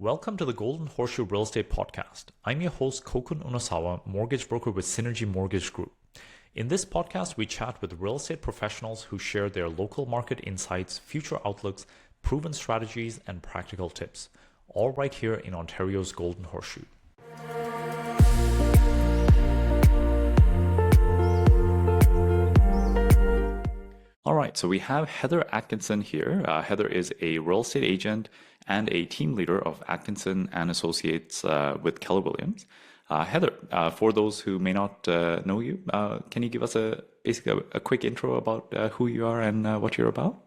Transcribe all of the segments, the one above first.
Welcome to the Golden Horseshoe Real Estate Podcast. I'm your host, Koukun Unosawa, mortgage broker with Synergy Mortgage Group. In this podcast, we chat with real estate professionals who share their local market insights, future outlooks, proven strategies, and practical tips, all right here in Ontario's Golden Horseshoe. All right, so we have Heather Atkinson here. Heather is a real estate agent and a team leader of Atkinson and Associates with Keller Williams. Heather, for those who may not know you, can you give us basically a quick intro about who you are and what you're about?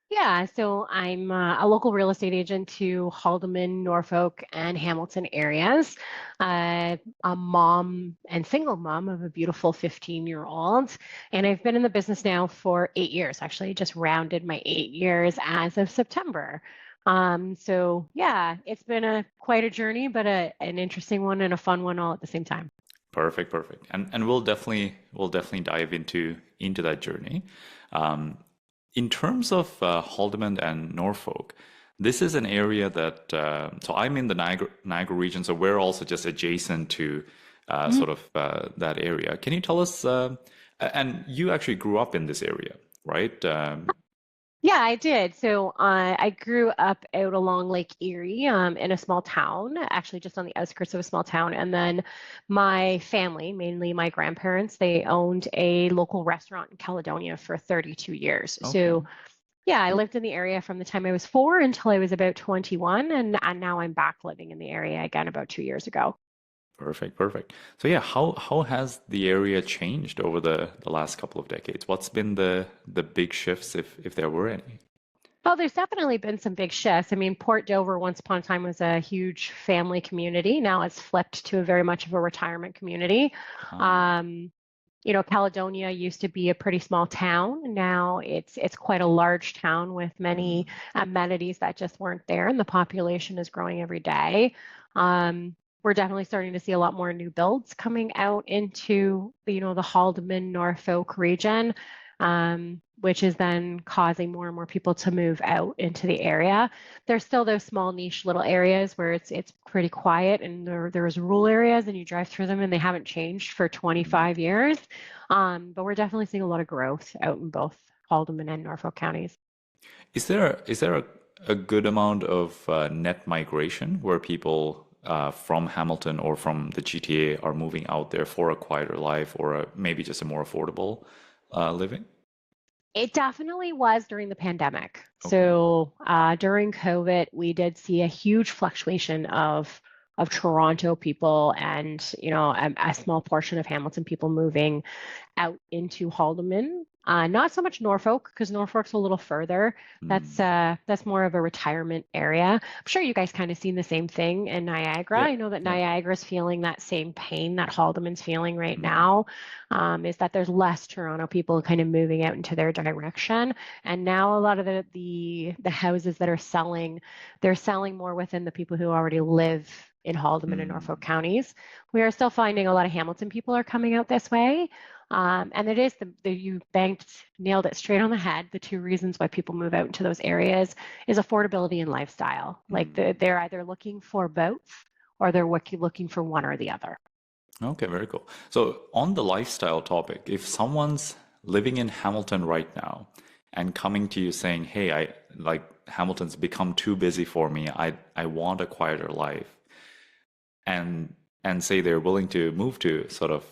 Yeah, so I'm a local real estate agent to Haldeman, Norfolk, and Hamilton areas. A mom and single mom of a beautiful 15-year-old. And I've been in the business now for 8 years. Actually, just rounded my 8 years as of September. So yeah, it's been quite a journey, but an interesting one and a fun one all at the same time. Perfect. And we'll definitely dive into that journey. In terms of Haldeman and Norfolk, this is an area that, so I'm in the Niagara region, so we're also just adjacent to that area. Can you tell us, and you actually grew up in this area, right? Yeah, I did. So I grew up out along Lake Erie in a small town, actually just on the outskirts of a small town. And then my family, mainly my grandparents, they owned a local restaurant in Caledonia for 32 years. Okay. So yeah, I lived in the area from the time I was 4 until I was about 21. And now I'm back living in the area again about 2 years ago. Perfect. So yeah, how has the area changed over the last couple of decades? What's been the big shifts, if there were any? Well, there's definitely been some big shifts. I mean, Port Dover once upon a time was a huge family community. Now it's flipped to very much of a retirement community. Caledonia used to be a pretty small town. Now it's quite a large town with many amenities that just weren't there, and the population is growing every day. We're definitely starting to see a lot more new builds coming out into, the Haldeman, Norfolk region, which is then causing more and more people to move out into the area. There's still those small niche little areas where it's pretty quiet, and there's rural areas and you drive through them and they haven't changed for 25 years. But we're definitely seeing a lot of growth out in both Haldeman and Norfolk counties. Is there a good amount of net migration where people from Hamilton or from the GTA are moving out there for a quieter life or maybe just a more affordable living? It definitely was during the pandemic. Okay. So during COVID, we did see a huge fluctuation of Toronto people and a small portion of Hamilton people moving out into Haldeman. Not so much Norfolk, because Norfolk's a little further. That's more of a retirement area. I'm sure you guys kind of seen the same thing in Niagara. Yeah. I know that Niagara's feeling that same pain that Haldeman's feeling right now, is that there's less Toronto people kind of moving out into their direction. And now a lot of the houses that are selling, they're selling more within the people who already live in Haldeman and Norfolk counties. We are still finding a lot of Hamilton people are coming out this way. And it is you nailed it straight on the head. The two reasons why people move out into those areas is affordability and lifestyle. Like they're either looking for both or they're looking for one or the other. Okay, very cool. So on the lifestyle topic, if someone's living in Hamilton right now and coming to you saying, "Hey, Hamilton's become too busy for me. I want a quieter life," and say they're willing to move to sort of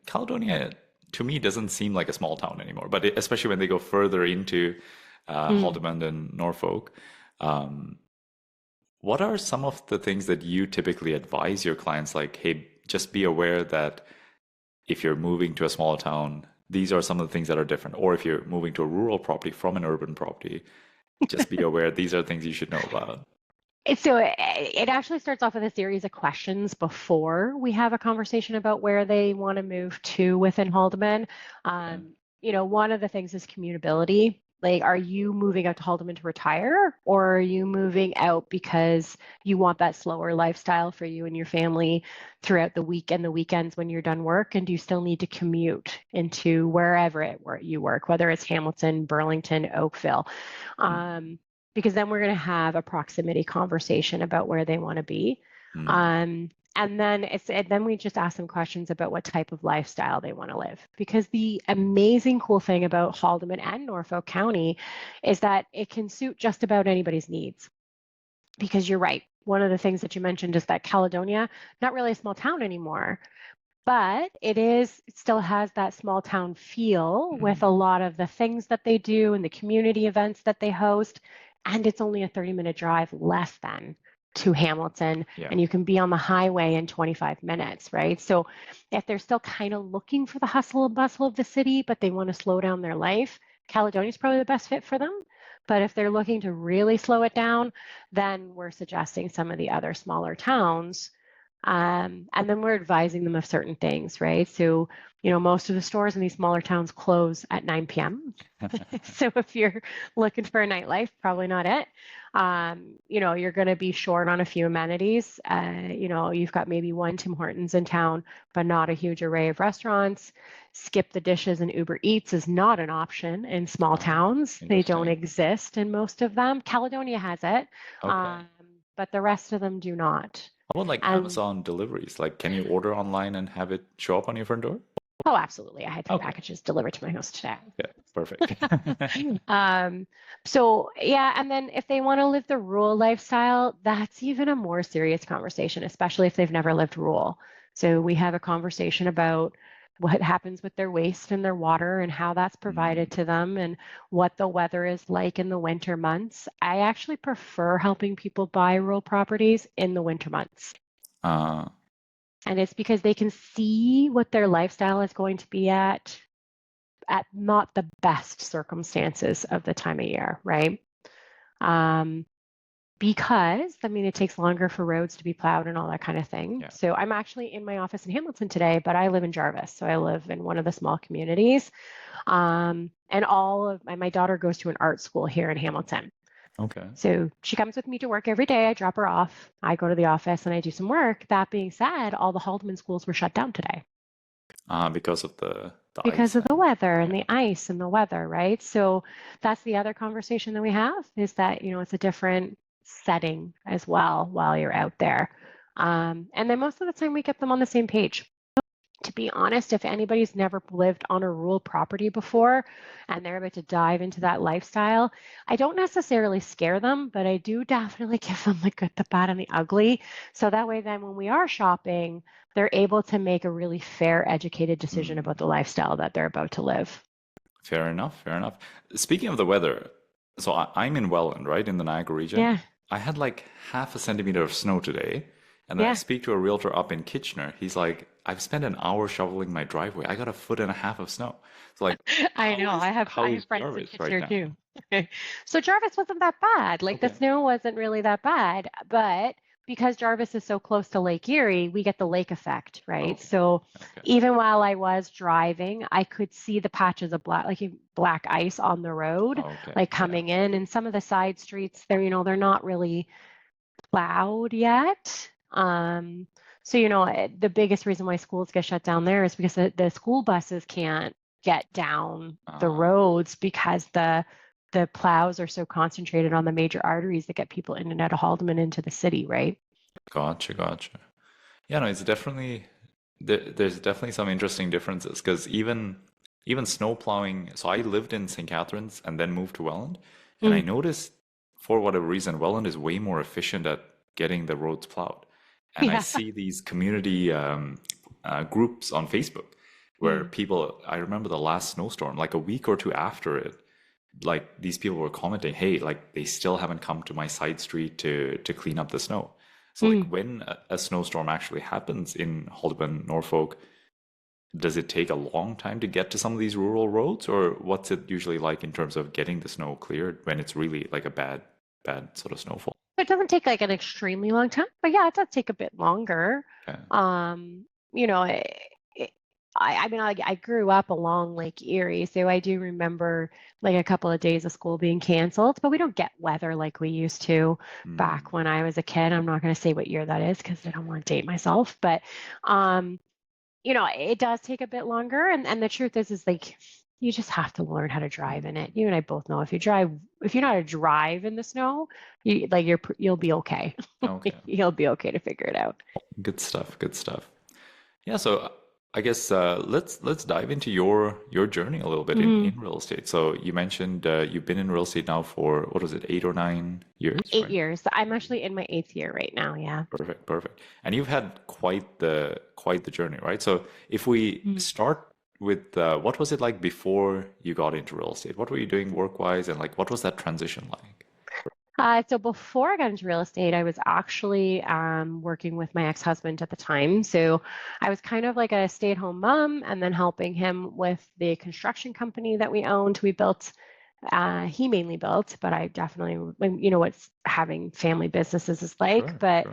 Caledonia, to me doesn't seem like a small town anymore, but especially when they go further into Haldeman and Norfolk. What are some of the things that you typically advise your clients, like, hey, just be aware that if you're moving to a smaller town, these are some of the things that are different, or if you're moving to a rural property from an urban property, just be aware these are things you should know about? So it actually starts off with a series of questions before we have a conversation about where they want to move to within Haldeman. One of the things is commutability. Like, are you moving out to Haldeman to retire, or are you moving out because you want that slower lifestyle for you and your family throughout the week and the weekends when you're done work? And do you still need to commute into wherever you work, whether it's Hamilton, Burlington, Oakville? because then we're going to have a proximity conversation about where they want to be. Mm. And then we just ask them questions about what type of lifestyle they want to live. Because the amazing cool thing about Haldimand and Norfolk County is that it can suit just about anybody's needs. Because you're right. One of the things that you mentioned is that Caledonia, not really a small town anymore, but it still has that small town feel with a Mm. lot of the things that they do and the community events that they host. And it's only a 30-minute drive less than to Hamilton, Yeah. and you can be on the highway in 25 minutes, right? So if they're still kind of looking for the hustle and bustle of the city, but they want to slow down their life, Caledonia is probably the best fit for them. But if they're looking to really slow it down, then we're suggesting some of the other smaller towns, and then we're advising them of certain things, right? So, most of the stores in these smaller towns close at 9 p.m. So if you're looking for a nightlife, probably not it. You're going to be short on a few amenities. You've got maybe one Tim Hortons in town, but not a huge array of restaurants. Skip the dishes and Uber Eats is not an option in small towns. They don't Interesting. exist in most of them. Caledonia has it, Okay. um, but the rest of them do not. How about like And Amazon deliveries? Like, can you order online and have it show up on your front door? oh, absolutely. I had 3 Okay. packages delivered to my house today. Yeah, perfect. Um, so yeah, and then if they want to live the rural lifestyle, that's even a more serious conversation, especially if they've never lived rural. So we have a conversation about what happens with their waste and their water and how that's provided Mm. to them and what the weather is like in the winter months. I actually prefer helping people buy rural properties in the winter months. Uh, And it's because they can see what their lifestyle is going to be at not the best circumstances of the time of year, right? Um, because it takes longer for roads to be plowed and all that kind of thing. yeah. So I'm actually in my office in Hamilton today, but I live in Jarvis. So I live in one of the small communities. And all of my daughter goes to an art school here in Hamilton. Okay. So she comes with me to work every day. I drop her off. I go to the office and I do some work. That being said, all the Haldeman schools were shut down today Because of the because ice of the and weather and yeah. the ice and the weather, right? So that's the other conversation that we have is that, it's a different setting as well while you're out there. And then most of the time we get them on the same page. To be honest, if anybody's never lived on a rural property before and they're about to dive into that lifestyle, I don't necessarily scare them, but I do definitely give them the good, the bad, and the ugly. So that way, then when we are shopping, they're able to make a really fair, educated decision Mm. about the lifestyle that they're about to live. Fair enough, fair enough. Speaking of the weather, so I'm in Welland, right, in the Niagara region. Yeah, I had like half a centimeter of snow today, and then I yeah. speak to a realtor up in Kitchener. He's like, I've spent an hour shoveling my driveway. I got a foot and a half of snow. It's like, I know. I how have is friends in Jarvis right Kitchener now? too. So Jarvis wasn't that bad. Like the Okay. snow wasn't really that bad, but because Jarvis is so close to Lake Erie, we get the lake effect, right? Okay. So Okay. even while I was driving, I could see the patches of black ice on the road, Okay. like Yeah. coming in, and some of the side streets, they're not really plowed yet. So, the biggest reason why schools get shut down there is because the school buses can't get down the Uh, roads because the plows are so concentrated on the major arteries that get people in and out of Haldeman into the city, right? gotcha, gotcha. Yeah, no, it's definitely there's definitely some interesting differences because even snow plowing. So I lived in St. Catharines and then moved to Welland, and I Mm, noticed for whatever reason Welland is way more efficient at getting the roads plowed. And I yeah. see these community groups on Facebook where Mm, people. I remember the last snowstorm, like a week or two after it, like these people were commenting, hey, like they still haven't come to my side street to clean up the snow. So like mm. when a snowstorm actually happens in Holden, Norfolk, does it take a long time to get to some of these rural roads, or what's it usually like in terms of getting the snow cleared when it's really like a bad sort of snowfall? It doesn't take like an extremely long time, but yeah, it does take a bit longer. Okay. Um, you know, it, I grew up along Lake Erie, so I do remember like a couple of days of school being canceled, but we don't get weather like we used to back Mm, when I was a kid. I'm not going to say what year that is because I don't want to date myself, but um, it does take a bit longer. And the truth is like you just have to learn how to drive in it. You and I both know if you know how to drive in the snow, you'll be okay. Okay. You'll be okay to figure it out. Good stuff. Good stuff. Yeah, so I guess let's dive into your journey a little bit Mhm. in real estate. So you mentioned you've been in real estate now for what was it, 8 or 9 years, 8 right? years. I'm actually in my 8th year right now. Yeah. Perfect, perfect. And you've had quite the journey, right? So if we Mm. start with what was it like before you got into real estate? What were you doing work-wise, and like what was that transition like? So before I got into real estate, I was actually working with my ex-husband at the time. So I was kind of like a stay-at-home mom and then helping him with the construction company that we owned. We built, he mainly built, but I definitely, you know, what's having family businesses is like. Sure, But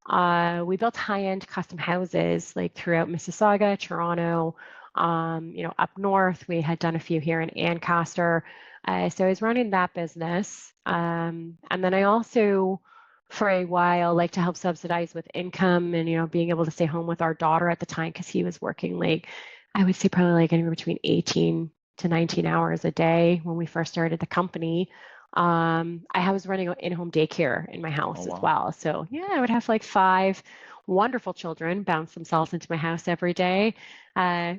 sure. we built high-end custom houses like throughout Mississauga, Toronto, you know, up north. We had done a few here in Ancaster. So I was running that business. And then I also, for a while, like to help subsidize with income and, you know, being able to stay home with our daughter at the time because he was working like, I would say probably like anywhere between 18 to 19 hours a day when we first started the company. I was running an in-home daycare in my Oh house as wow. well. So yeah, I would have like 5 wonderful children bounce themselves into my house every day,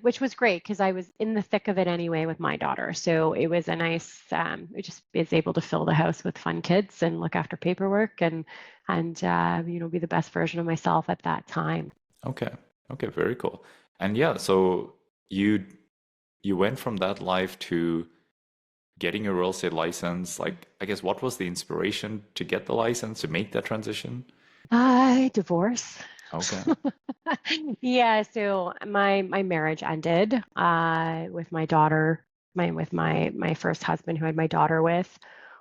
which was great because I was in the thick of it anyway with my daughter. So it was a nice, it just is able to fill the house with fun kids and look after paperwork and you know, be the best version of myself at that time. Okay. Okay, very cool. And yeah, so you you went from that life to getting a real estate license. Like, I guess what was the inspiration to get the license to make that transition? Divorce. Okay. Yeah, so my marriage ended with my daughter, my first husband who I had my daughter with.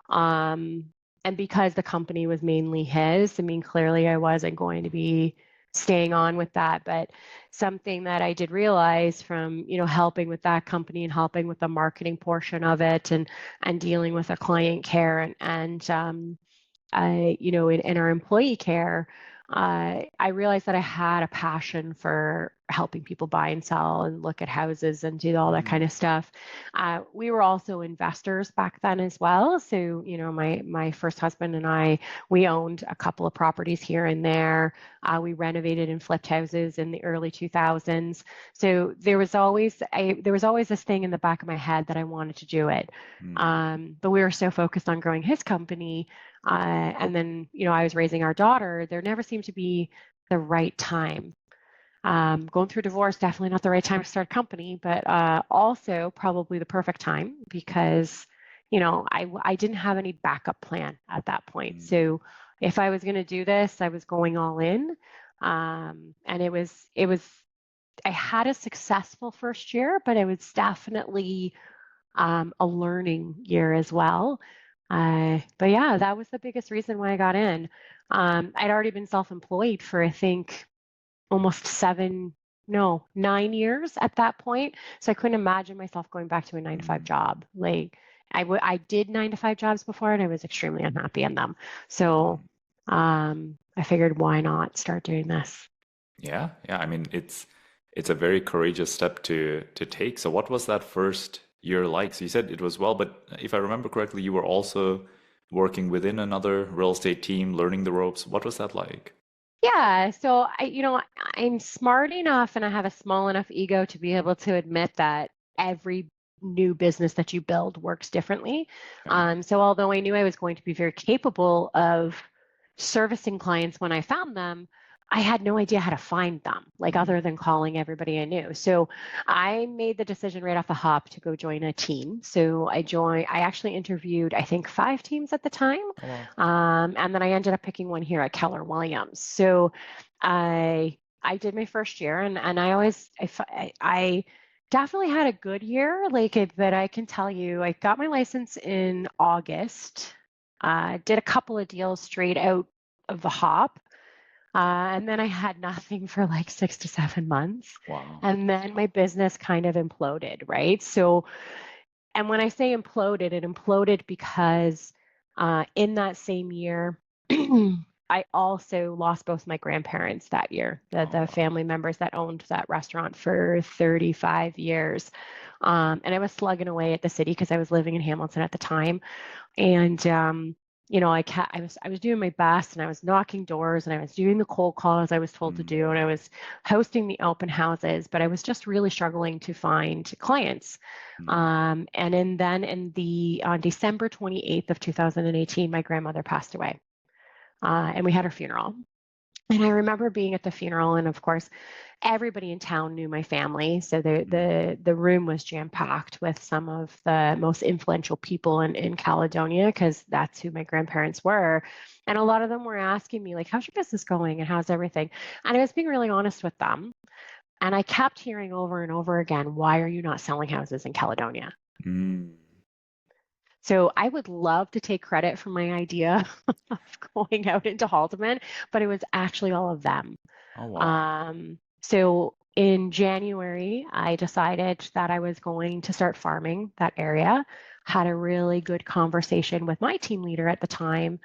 Um and because the company was mainly his, I mean clearly I wasn't going to be staying on with that, but something that I did realize from, you know, helping with that company and helping with the marketing portion of it and dealing with a client care and you know, in our employee care, I realized that I had a passion for helping people buy and sell and look at houses and do all that kind Mm, of stuff. We were also investors back then as well. So, you know, my first husband and I, we owned a couple of properties here and there. We renovated and flipped houses in the early 2000s. So there was always this thing in the back of my head that I wanted to do it. mm, But we were so focused on growing his company and then, you know, I was raising our daughter. There never seemed to be the right time. Going through divorce, definitely not the right time to start a company, but also probably the perfect time because, you know, I didn't have any backup plan at that point. mm, So if I was going to do this, I was going all in. And I had a successful first year, but it was definitely a learning year as well. But yeah, that was the biggest reason why I got in. I'd already been self-employed for, I think, almost 9 years at that point. So I couldn't imagine myself going back to a 9 to 5 mm, job. Like I did 9 to 5 jobs before and I was extremely unhappy in them. So mm. I figured why not start doing this? Yeah, yeah. I mean, it's a very courageous step to take. So what was that first year like? So you said it was well, but if I remember correctly, you were also working within another real estate team, learning the ropes. What was that like? Yeah, so you know, I'm smart enough and I have a small enough ego to be able to admit that every new business that you build works differently. Okay. So although I knew I was going to be very capable of servicing clients when I found them, I had no idea how to find them, like other Mm. than calling everybody I knew. So I made the decision right off the hop to go join a team. So I actually interviewed, I think, 5 teams at the time. Oh wow. And then I ended up picking one here at Keller Williams. So I did my first year and I definitely had a good year, like it, but I can tell you, I got my license in August, did a couple of deals straight out of the hop. And then I had nothing for like 6 to 7 months. Wow. And then my business kind of imploded, right? So, and when I say imploded, it imploded because in that same year, I also lost both my grandparents that year, Oh, the wow. family members that owned that restaurant for 35 years. And I was slugging away at the city because I was living in Hamilton at the time. And I was doing my best, and I was knocking doors, and I was doing the cold calls I was told to do, and I was hosting the open houses, but I was just really struggling to find clients. On December 28th of 2018, my grandmother passed away, and we had her funeral. And I remember being at the funeral, and of course, everybody in town knew my family. So the room was jam-packed with some of the most influential people in Caledonia, because that's who my grandparents were. And a lot of them were asking me, like, how's your business going and how's everything? And I was being really honest with them. And I kept hearing over and over again, why are you not selling houses in Caledonia? Mm. So I would love to take credit for my idea of going out into Haldeman, but it was actually all of them. Oh, wow. So in January, I decided that I was going to start farming that area. Had a really good conversation with my team leader at the time.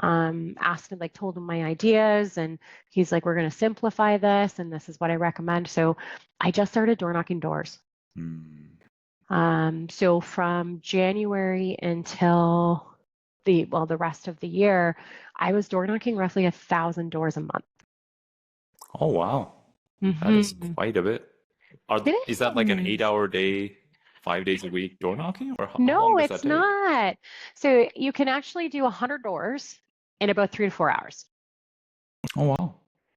Asked him, like, told him my ideas, and he's like, we're going to simplify this, and this is what I recommend. So I just started door knocking doors. So from January until the rest of the year, I was door knocking roughly 1,000 doors a month. Oh, wow. That is Mm-hmm. quite a bit. It Is that like an is. 8-hour day, 5 days a week door knocking, or how long No, does that it's take? not. So you can actually do 100 doors in about 3 to 4 hours. Oh, wow.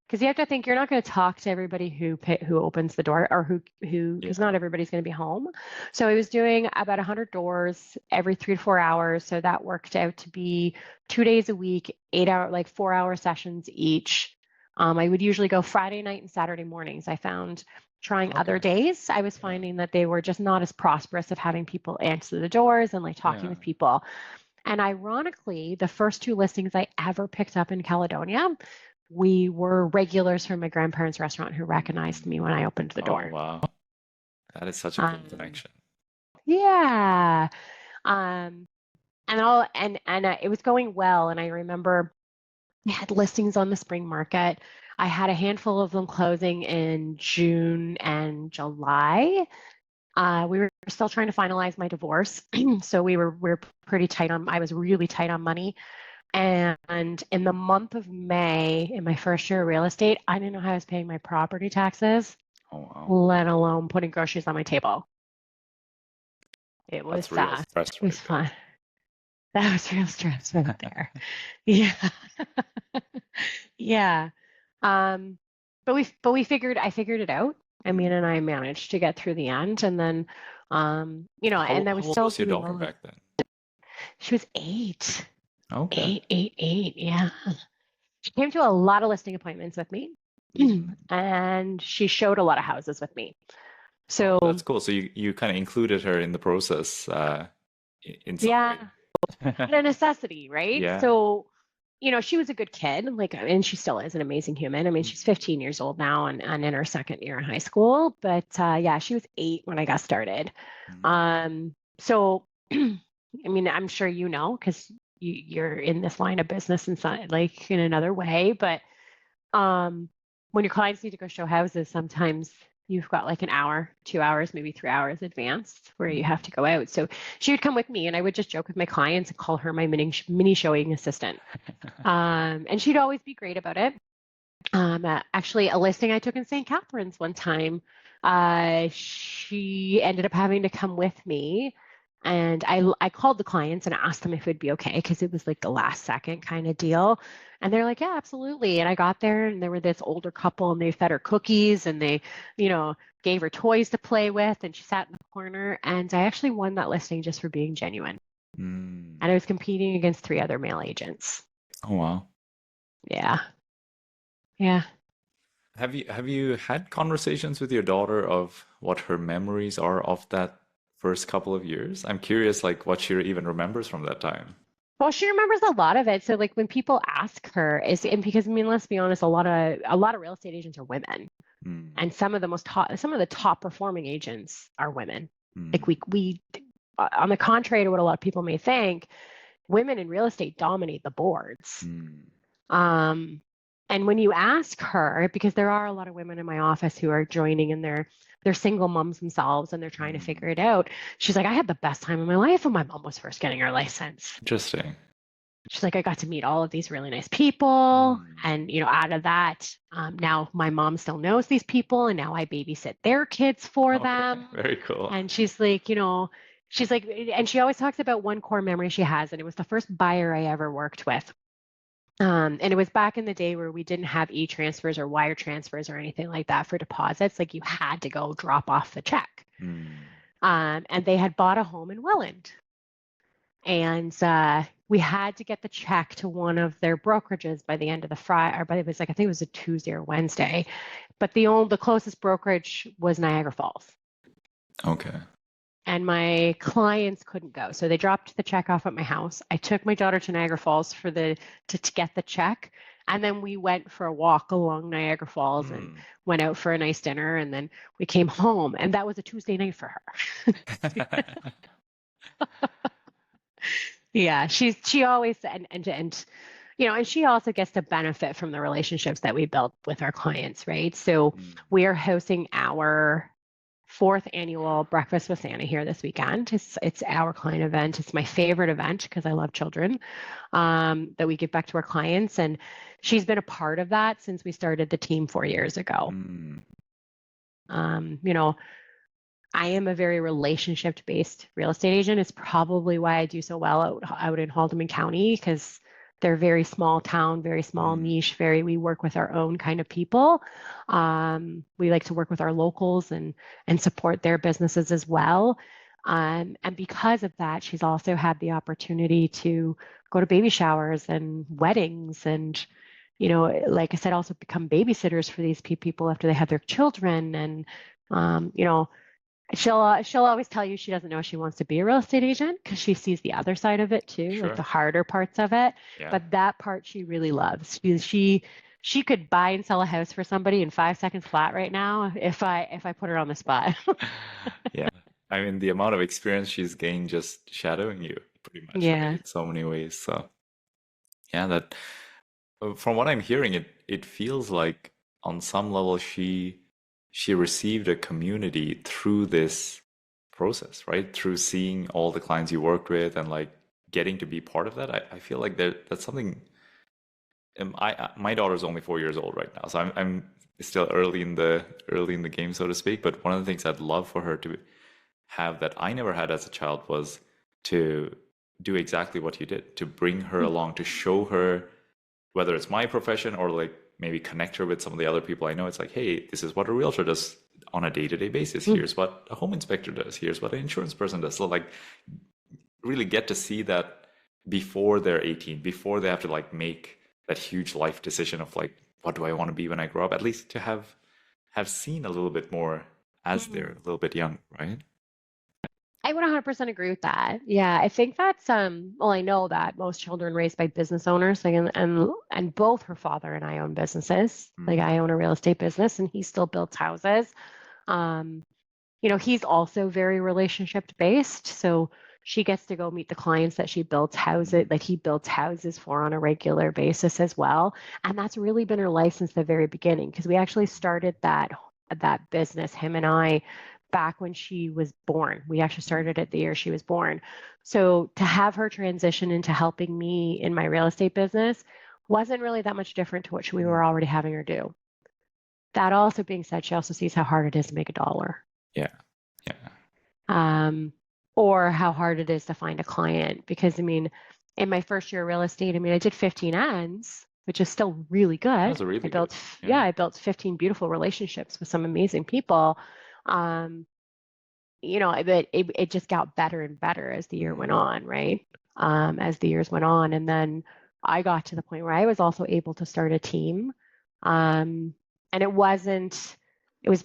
Because you have to think, you're not going to talk to everybody who opens the door, or who because Yeah. not everybody's going to be home. So I was doing about 100 doors every 3 to 4 hours. So that worked out to be 2 days a week, 8 hour, like 4 hour sessions each. I would usually go Friday night and Saturday mornings. I found trying other Okay. days, I was Yeah. finding that they were just not as prosperous of having people answer the doors and like talking Yeah. with people. And ironically, the first two listings I ever picked up in Caledonia, we were regulars from my grandparents' restaurant who recognized me when I opened the Oh, door. wow. That is such a cool Um, connection. yeah. Um, and it was going well. And I remember I had listings on the spring market. I had a handful of them closing in June and July. We were still trying to finalize my divorce, so we were pretty tight on. I was really tight on money. And in the month of May, in my first year of real estate, I didn't know how I was paying my property taxes, Oh, wow. let alone putting groceries on my table. It was That's real fast. stress It was right there. fun. That was real stress right there. Yeah. Yeah. Um, but we figured I figured it out. I mean, and I managed to get through the end. And then How and I how was old still was your doing daughter all of back then? she was eight. Okay. Eight, eight, eight. Yeah. She came to a lot of listing appointments with me, and she showed a lot of houses with me. Oh, that's So cool. So you kind of included her in the process, in some yeah, way. out of necessity, right? Yeah. So, she was a good kid, like, and she still is an amazing human. I mean, she's 15 years old now, and in her second year in high school. But yeah, she was 8 when I got started. So, I mean, I'm sure because you're in this line of business inside, like in another way. But when your clients need to go show houses, sometimes you've got like an hour, 2 hours, maybe 3 hours advanced where you have to go out. So she would come with me, and I would just joke with my clients and call her my mini showing assistant. And she'd always be great about it. Actually, a listing I took in St. Catharines one time, she ended up having to come with me. And I called the clients and asked them if it'd be okay, because it was like the last second kind of deal. And they're like, yeah, absolutely. And I got there, and there were this older couple, and they fed her cookies, and they, gave her toys to play with. And she sat in the corner. And I actually won that listing just for being genuine. Mm. And I was competing against 3 other male agents. Oh, wow. Yeah. Yeah. Have you had conversations with your daughter of what her memories are of that first couple of years? I'm curious, like what she even remembers from that time. Well, she remembers a lot of it. So like when people ask her, and because I mean, let's be honest, a lot of real estate agents are women, Mm. and some of the top performing agents are women. Like Mm. we on the contrary to what a lot of people may think, women in real estate dominate the boards. Mm. Um, and when you ask her, because there are a lot of women in my office who are joining and they're single moms themselves and they're trying to Mm. figure it out. She's like, I had the best time of my life when my mom was first getting her license. Interesting. She's like, I got to meet all of these really nice people. Mm. And, out of that, now my mom still knows these people and now I babysit their kids for Okay, them. very cool. And she's like, and she always talks about one core memory she has, and it was the first buyer I ever worked with. And it was back in the day where we didn't have e-transfers or wire transfers or anything like that for deposits. Like you had to go drop off the check. Mm. And they had bought a home in Welland. And we had to get the check to one of their brokerages by the end of the Friday, or by it was like I think it was a Tuesday or Wednesday. But the closest brokerage was Niagara Falls. Okay. And my clients couldn't go. So they dropped the check off at my house. I took my daughter to Niagara Falls to get the check. And then we went for a walk along Niagara Falls and Mm. went out for a nice dinner. And then we came home. And that was a Tuesday night for her. Yeah, she always and she also gets to benefit from the relationships that we built with our clients, right? So Mm. we are hosting our fourth annual Breakfast with Santa here this weekend. It's our client event. It's my favorite event because I love children, that we give back to our clients. And she's been a part of that since we started the team 4 years ago. Mm. You know, I am a very relationship-based real estate agent. It's probably why I do so well out in Haldeman County because they're very small town, very small Mm. niche, we work with our own kind of people. We like to work with our locals and support their businesses as well. And because of that, she's also had the opportunity to go to baby showers and weddings and, like I said, also become babysitters for these people after they have their children. And, she'll always tell you she doesn't know she wants to be a real estate agent because she sees the other side of it too, like the Sure. harder parts of it. Yeah. But that part she really loves. She could buy and sell a house for somebody in 5 seconds flat right now if I put her on the spot. Yeah. I mean, the amount of experience she's gained just shadowing you, pretty much, right? Yeah. In so many ways. So, yeah, that from what I'm hearing, it feels like on some level she received a community through this process, right? Through seeing all the clients you worked with and like getting to be part of that. I feel like that's something. My daughter's only 4 years old right now, so I'm still early in the game, so to speak. But one of the things I'd love for her to have that I never had as a child was to do exactly what you did, to bring her along, to show her whether it's my profession or like maybe connect her with some of the other people I know. It's like, hey, this is what a realtor does on a day-to-day basis. Here's what a home inspector does. Here's what an insurance person does. So like really get to see that before they're 18, before they have to like make that huge life decision of like, what do I want to be when I grow up? At least to have seen a little bit more as they're a little bit young, right? I would 100% agree with that. Yeah, I think that's well, I know that most children raised by business owners, like, and both her father and I own businesses. Like Mm. I own a real estate business and he still builds houses. Um, he's also very relationship based, so she gets to go meet the clients that she builds houses, like he builds houses for on a regular basis as well. And that's really been her life since the very beginning because we actually started that business, him and I, back when she was born. We actually started it the year she was born. So to have her transition into helping me in my real estate business wasn't really that much different to what we were already having her do. That also being said, she also sees how hard it is to make a dollar. Yeah. Yeah. Or how hard it is to find a client. Because I mean, in my first year of real estate, I mean, I did 15 ends, which is still really good. That's really I good. built, Yeah. I built 15 beautiful relationships with some amazing people. Um, but it just got better and better as the year went on, right? As the years went on. And then I got to the point where I was also able to start a team. And it was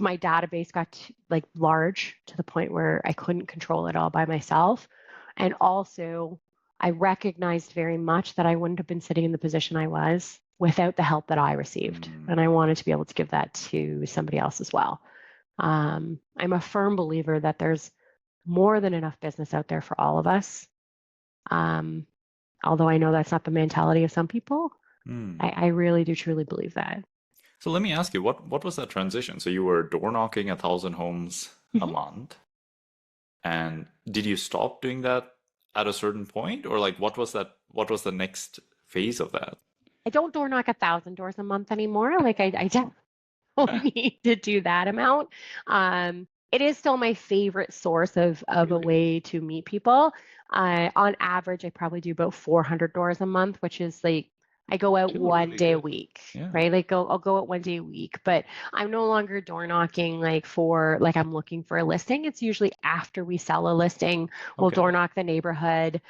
my database got like large to the point where I couldn't control it all by myself. And also, I recognized very much that I wouldn't have been sitting in the position I was without the help that I received. And I wanted to be able to give that to somebody else as well. I'm a firm believer that there's more than enough business out there for all of us. Although I know that's not the mentality of some people, Hmm. I really do truly believe that. So let me ask you, what was that transition? So you were door knocking 1,000 homes a Mhm. month, and did you stop doing that at a certain point, or like what was that? What was the next phase of that? I don't door knock 1,000 doors a month anymore. Like I don't need to do that amount. It is still my favorite source of a Really? way to meet people. On average, I probably do about 400 doors a month, which is like I go out Still one really day a good. week, Yeah. right? I'll go out one day a week, but I'm no longer door knocking like I'm looking for a listing. It's usually after we sell a listing, we'll door Okay. knock the neighborhood,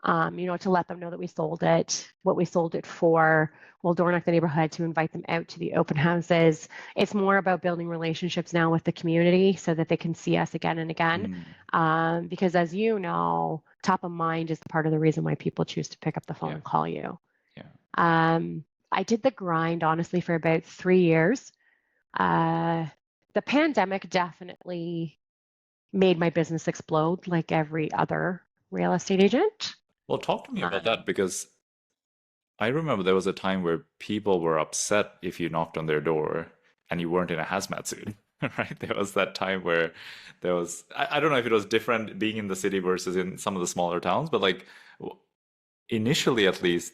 to let them know that we sold it, what we sold it for. We'll door knock the neighborhood to invite them out to the open houses. It's more about building relationships now with the community so that they can see us again and again. Hmm. Because as you know, top of mind is part of the reason why people choose to pick up the phone Yeah. and call you. Yeah. I did the grind honestly for about 3 years. Uh, the pandemic definitely made my business explode like every other real estate agent. Well, talk to me about that Um, because I remember there was a time where people were upset if you knocked on their door and you weren't in a hazmat suit, right? There was that time where there was, I don't know if it was different being in the city versus in some of the smaller towns, but like initially at least,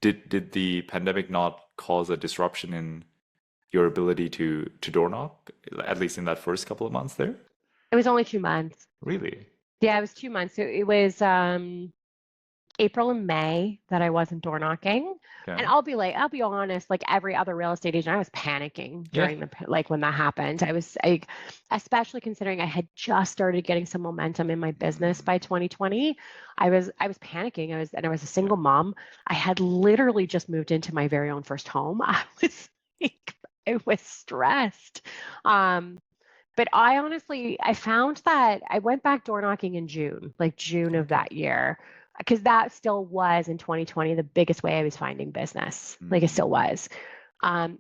did the pandemic not cause a disruption in your ability to door knock, at least in that first couple of months there? It was only 2 months. Really? Yeah, it was 2 months. So it was April and May that I wasn't door knocking. And Okay. I'll be honest, like every other real estate agent, I was panicking Yeah. during like when that happened. Especially considering I had just started getting some momentum in my business Mm, by 2020. I was panicking. I was a yeah. single mom. I had literally just moved into my very own first home. Like, I was stressed. Um, But I honestly, I found that I went back door knocking in June, like June of Okay. that year, because that still was in 2020 the biggest way I was finding business. Like it still Mm, was.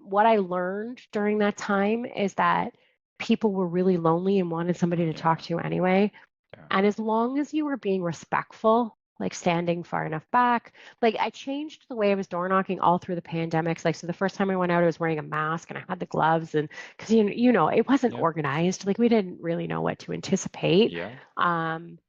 What I learned during that time is that people were really lonely and wanted somebody to talk yeah. to anyway. Yeah. And as long as you were being respectful, like standing far enough back, like I changed the way I was door knocking all through the pandemics. Like, so the first time I went out, I was wearing a mask and I had the gloves, and because it wasn't Yeah. organized. Like we didn't really know what to anticipate. Yeah. Um,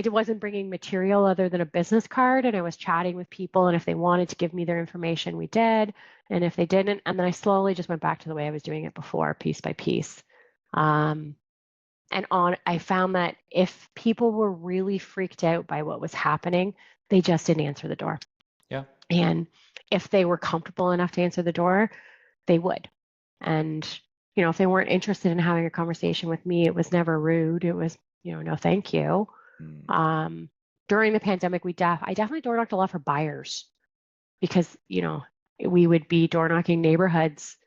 wasn't bringing material other than a business card, and I was chatting with people. And if they wanted to give me their information, we did. And if they didn't, and then I slowly just went back to the way I was doing it before, piece by piece. Um, I found that if people were really freaked out by what was happening, they just didn't answer the door. Yeah. And if they were comfortable enough to answer the door, they would. And, if they weren't interested in having a conversation with me, it was never rude. It was, no, thank you. Mm. Um, During the pandemic, I definitely door knocked a lot for buyers because, we would be door knocking neighborhoods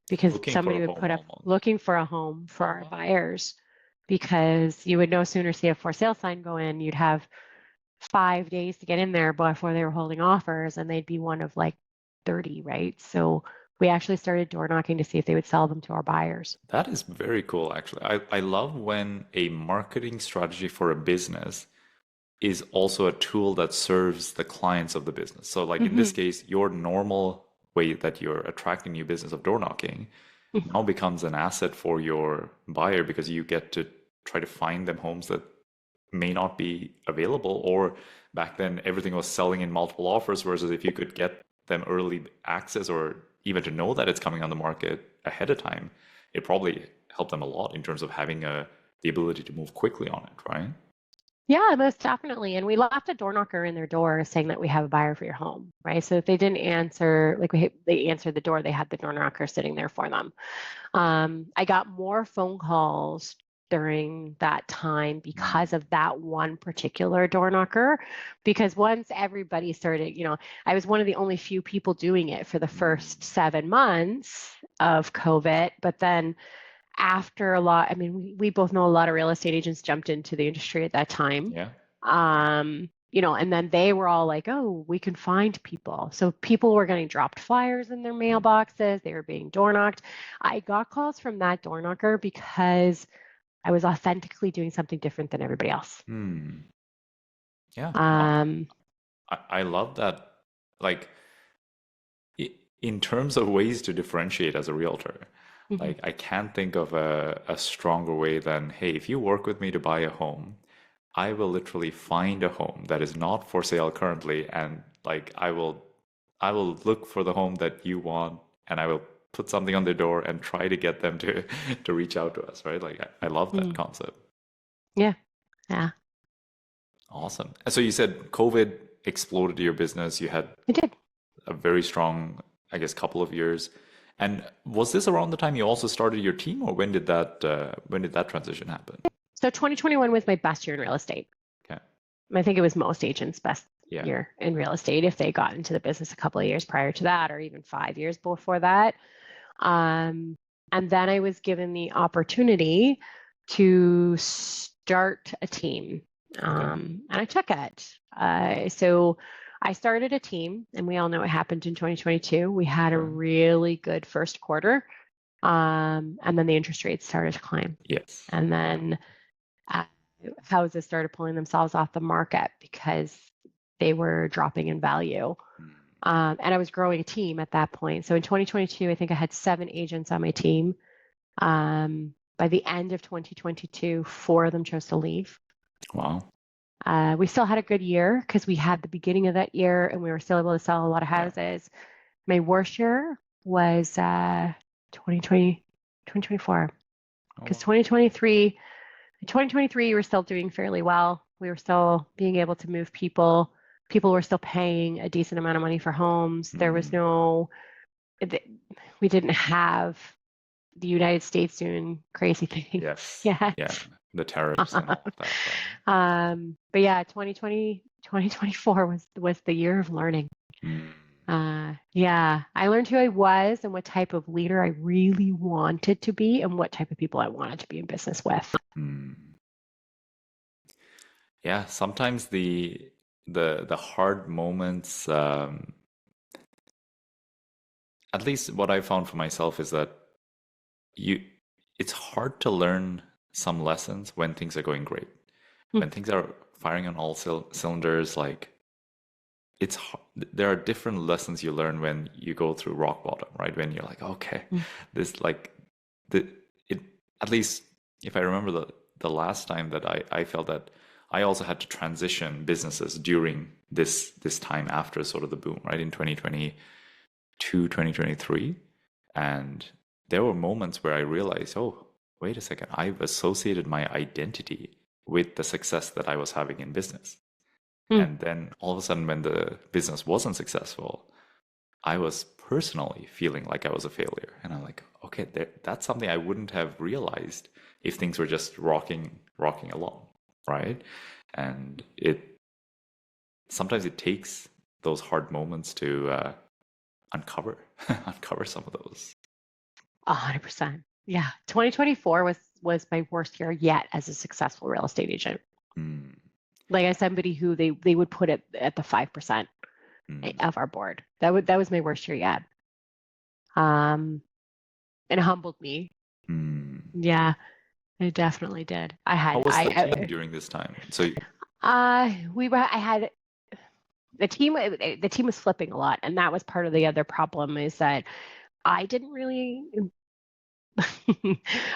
because Looking for somebody a would home put up almost. looking for a home for Oh, our wow. buyers because you would no sooner see a for sale sign go in, you'd have 5 days to get in there before they were holding offers, and they'd be one of like 30, right? So we actually started door knocking to see if they would sell them to our buyers. That is very cool, actually. I love when a marketing strategy for a business is also a tool that serves the clients of the business. So, like in this Hmm. case, your normal way that you're attracting new business of door knocking now becomes an asset for your buyer because you get to try to find them homes that may not be available. Or back then, everything was selling in multiple offers, versus if you could get them early access or even to know that it's coming on the market ahead of time, it probably helped them a lot in terms of having the ability to move quickly on it, right? Yeah, most definitely. And we left a door knocker in their door saying that we have a buyer for your home, right? So if they didn't answer, like they answered the door, they had the door knocker sitting there for them. I got more phone calls during that time because Mm. of that one particular door knocker. Because once everybody started, I was one of the only few people doing it for the first Mm. 7 months of COVID. But then after a lot, I mean, we both know a lot of real estate agents jumped into the industry at that time. Yeah. And then they were all like, oh, we can find people. So people were getting dropped flyers in their Mm. mailboxes. They were being door knocked. I got calls from that door knocker because I was authentically doing something different than everybody else. Hmm. Yeah. No, Um, I love that. Like, in terms of ways to differentiate as a realtor, Mhm. like I can't think of a stronger way than, hey, if you work with me to buy a home, I will literally find a home that is not for sale currently, and like I will look for the home that you want, and I will put something on their door and try to get them to to reach out to us, right? Like I love that Mhm. concept. Yeah, yeah, Awesome. And so you said COVID exploded your business. You had I did. a very strong, I guess, couple of years. And was this around the time you also started your team, or when did that transition happen? So 2021 was my best year in real estate. Okay. I think it was most agents' best Yeah. year in real estate if they got into the business a couple of years prior to that, or even 5 years before that. Um, and then I was given the opportunity to start a team, Okay. and I took it. So I started a team, and we all know what happened in 2022. We had a Sure. really good first quarter, and then the interest rates started to climb, Yes. and then uh, houses started pulling themselves off the market because they were dropping in value. Mm. And I was growing a team at that point. So in 2022, I think I had 7 agents on my team. By the end of 2022, 4 of them chose to leave. Wow. We still had a good year because we had the beginning of that year and we were still able to sell a lot of Yeah. houses. My worst year was 2020, 2024, Oh, because wow. 2023, we were still doing fairly well. We were still being able to move people. People were still paying a decent amount of money for homes. There was Mm. no, we didn't have the United States doing crazy things Yes. yet. Yeah. The tariffs and all of that, right? But yeah, 2024 was the year of learning. Mm. Yeah, I learned who I was and what type of leader I really wanted to be and what type of people I wanted to be in business with. Mm. Yeah. Sometimes the hard moments, at least what I found for myself is that you it's hard to learn some lessons when things are going great. Hmm. When things are firing on all cylinders, like there are different lessons you learn when you go through rock bottom, right? When you're like, okay, Hmm. this like the it at least if I remember the last time that I felt that I also had to transition businesses during this time after sort of the boom, right? In 2022, 2023. And there were moments where I realized, oh, wait a second, I've associated my identity with the success that I was having in business. Hmm. And then all of a sudden, when the business wasn't successful, I was personally feeling like I was a failure. And I'm like, okay, that's something I wouldn't have realized if things were just rocking along, right? And it sometimes it takes those hard moments to uncover uncover some of those. 100%. Yeah, 2024 was my worst year yet as a successful real estate agent. Mm, Like as somebody who they would put it at the 5% mm, of our board. That was my worst year yet. Um, and it humbled me. mm. Yeah, it definitely did. How was the team during this time? So, I had the team was flipping a lot, and that was part of the other problem is that I didn't really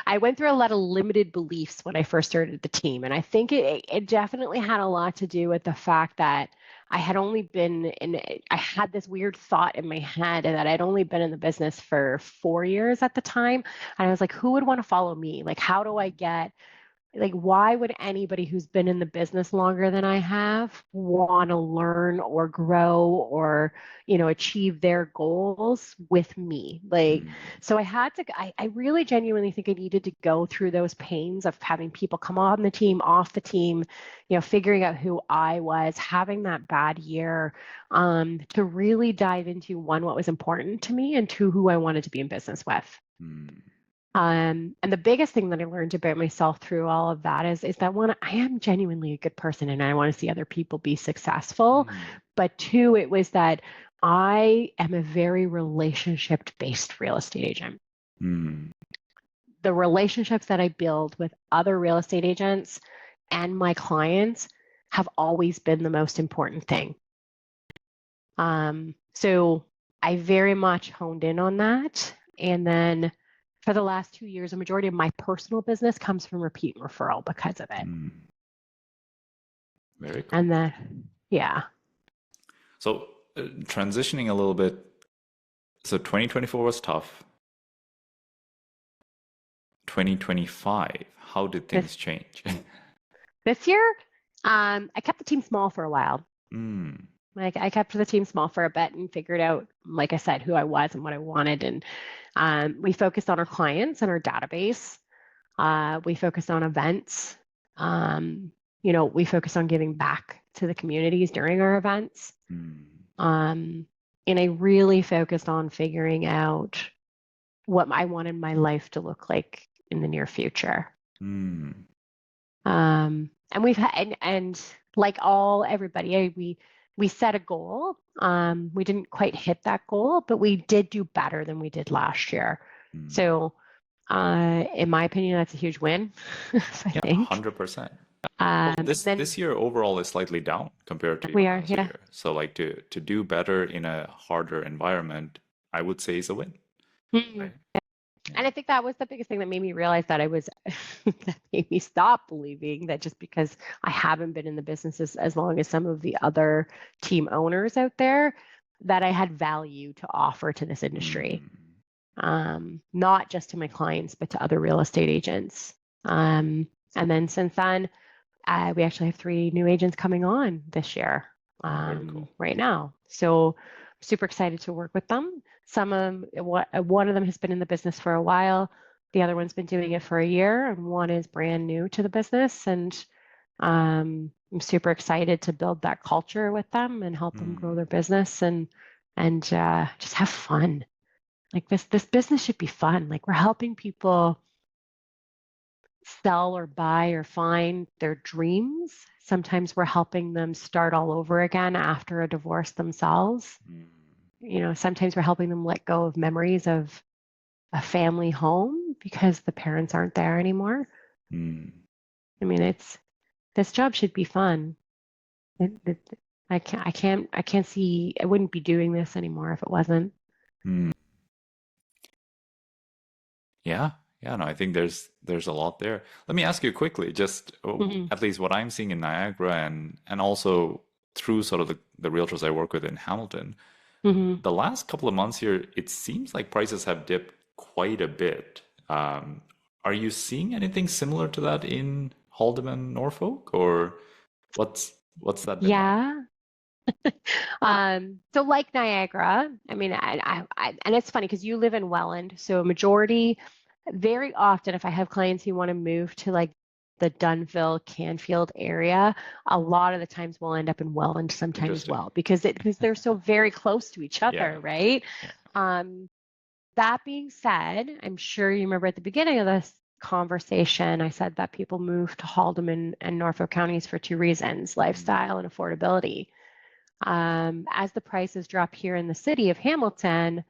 I went through a lot of limited beliefs when I first started the team. And I think it definitely had a lot to do with the fact that I had only been in, I had this weird thought in my head that I'd only been in the business for 4 years at the time. And I was like, who would want to follow me? Like, how do I get like why would anybody who's been in the business longer than I have want to learn or grow or achieve their goals with me? Like, mm, so I really genuinely think I needed to go through those pains of having people come on the team, off the team, figuring out who I was, having that bad year, to really dive into one, what was important to me, and two, who I wanted to be in business with. mm, And the biggest thing that I learned about myself through all of that is that one, I am genuinely a good person and I want to see other people be successful. mm, But two, it was that I am a very relationship-based real estate agent. mm, The relationships that I build with other real estate agents and my clients have always been the most important thing. So I very much honed in on that. And then for the last 2 years, a majority of my personal business comes from repeat referral because of it. Very cool. And then, yeah. So transitioning a little bit, so 2024 was tough. 2025, how did This things change? this year, I kept the team small for a while. Mm, Like I kept the team small for a bit and figured out, like I said, who I was and what I wanted. And we focused on our clients and our database. We focused on events. We focused on giving back to the communities during our events. mm, Um, and I really focused on figuring out what I wanted my life to look like in the near future. mm, And we've had, and like everybody, we set a goal. We didn't quite hit that goal, but we did do better than we did last year. mm. So, in my opinion, that's a huge win, I Yeah, think. 100%. Well, Then this year overall is slightly down compared to we are, last yeah. year. So like to do better in a harder environment, I would say is a win. Mhm. Right? And Yeah. I think that was the biggest thing that made me realize that that made me stop believing that just because I haven't been in the business as long as some of the other team owners out there, that I had value to offer to this industry. Mm, Not just to my clients, but to other real estate agents. And then since then, we actually have 3 new agents coming on this year, very cool. right now. So super excited to work with them. One of them has been in the business for a while. The other one's been doing it for a year, and one is brand new to the business. And I'm super excited to build that culture with them and help them grow Mm, their business and just have fun. Like this business should be fun. Like we're helping people sell or buy or find their dreams. Sometimes we're helping them start all over again after a divorce themselves. mm, Sometimes we're helping them let go of memories of a family home because the parents aren't there anymore. mm, I mean, this job should be fun. I can't see, I wouldn't be doing this anymore if it wasn't. mm. Yeah, yeah, no, I think there's a lot there. Let me ask you quickly, just Hmm. at least what I'm seeing in Niagara and also through sort of the realtors I work with in Hamilton, Hmm. the last couple of months here, it seems like prices have dipped quite a bit. Are you seeing anything similar to that in Haldeman, Norfolk, or what's that been like? Yeah. So like Niagara, I mean, and it's funny because you live in Welland, so a majority, very often, if I have clients who want to move to like the Dunville, Canfield area, a lot of the times we'll end up in Welland sometime as Interesting. well because they're so very close to each Yeah, other, right? yeah. Um, that being said, I'm sure you remember at the beginning of this conversation, I said that people move to Haldeman and Norfolk counties for 2 reasons: Mm, lifestyle and affordability. As the prices drop here in the city of Hamilton,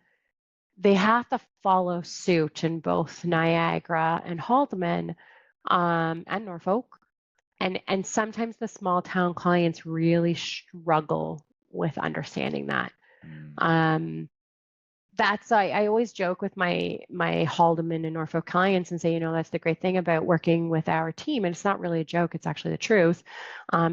they have to follow suit in both Niagara and Haldeman, and Norfolk. And sometimes the small town clients really struggle with understanding that. mm, Um, I always joke with my Haldeman and Norfolk clients and say, that's the great thing about working with our team, and it's not really a joke, it's actually the truth,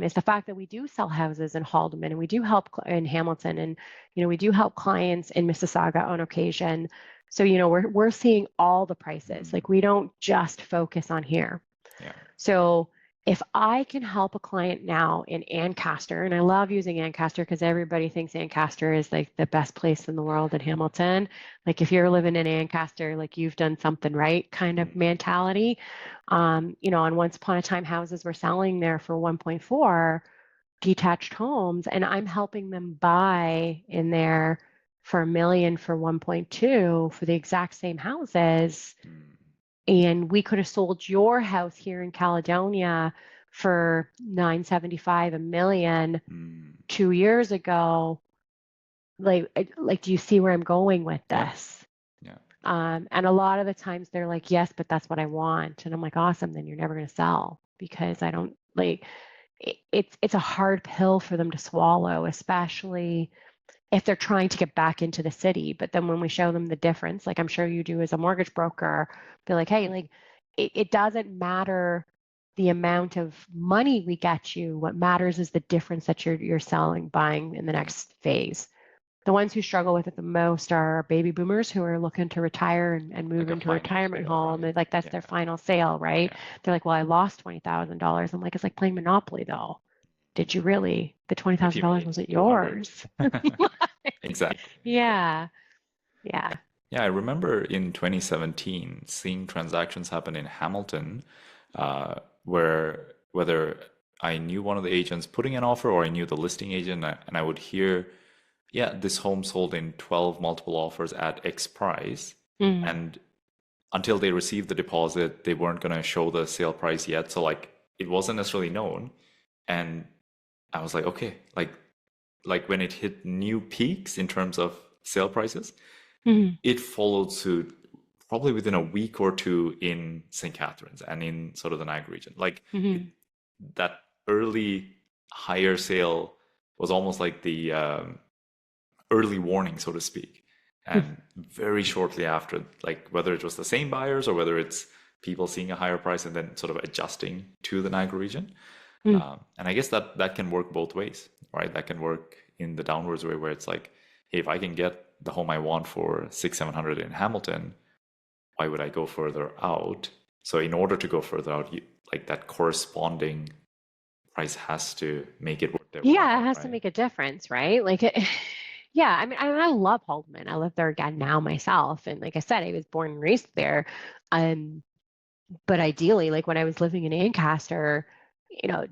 is the fact that we do sell houses in Haldeman and we do help in Hamilton, and we do help clients in Mississauga on occasion. So we're seeing all the prices. mm. Like we don't just focus on here. Yeah. So if I can help a client now in Ancaster, and I love using Ancaster because everybody thinks Ancaster is like the best place in the world in Hamilton. Like if you're living in Ancaster, like you've done something right kind of Mm, mentality. And once upon a time houses were selling there for 1.4 detached homes, and I'm helping them buy in there for 1 million for 1.2 for the exact same houses, mm, and we could have sold your house here in Caledonia for 975, 1 million mm. 2 years ago. Like, do you see where I'm going with Yeah, this? yeah. And a lot of the times they're like, yes, but that's what I want. And I'm like, awesome, then you're never going to sell because I don't like it's a hard pill for them to swallow, especially if they're trying to get back into the city. But then when we show them the difference, like I'm sure you do as a mortgage broker, be like, hey, like it doesn't matter the amount of money we get you. What matters is the difference that you're selling, buying in the next phase. The ones who struggle with it the most are baby boomers who are looking to retire and move Like a into a final retirement sale, home. right? And like that's Yeah, their final sale, right? yeah. They're like, well, I lost $20,000. I'm like, it's like playing Monopoly though. Did you really? The But you $20,000 made wasn't 200. yours. Exactly, exactly. Yeah, yeah. Yeah, I remember in 2017 seeing transactions happen in Hamilton, where whether I knew one of the agents putting an offer or I knew the listing agent, and I would hear, yeah, this home sold in 12 multiple offers at X price. Mm, And until they received the deposit, they weren't going to show the sale price yet. So, like, it wasn't necessarily known. And I was like, okay, like when it hit new peaks in terms of sale prices, mm, it followed suit probably within a week or two in St. Catharines and in sort of the Niagara region. Like it, mm, that early higher sale was almost like the early warning, so to speak. mm, And very shortly after, like whether it was the same buyers or whether it's people seeing a higher price and then sort of adjusting to the Niagara region. mm. And I guess that can work both ways, right? That can work in the downwards way where it's like, hey, if I can get the home I want for 600, 700 in Hamilton, why would I go further out? So in order to go further out, like that corresponding price has to make it worth their Yeah, it while, has to right? make a difference, right? Like it, yeah, I mean, I love Haldeman. I live there again now myself. And like I said, I was born and raised there. Um, but ideally, like when I was living in Ancaster,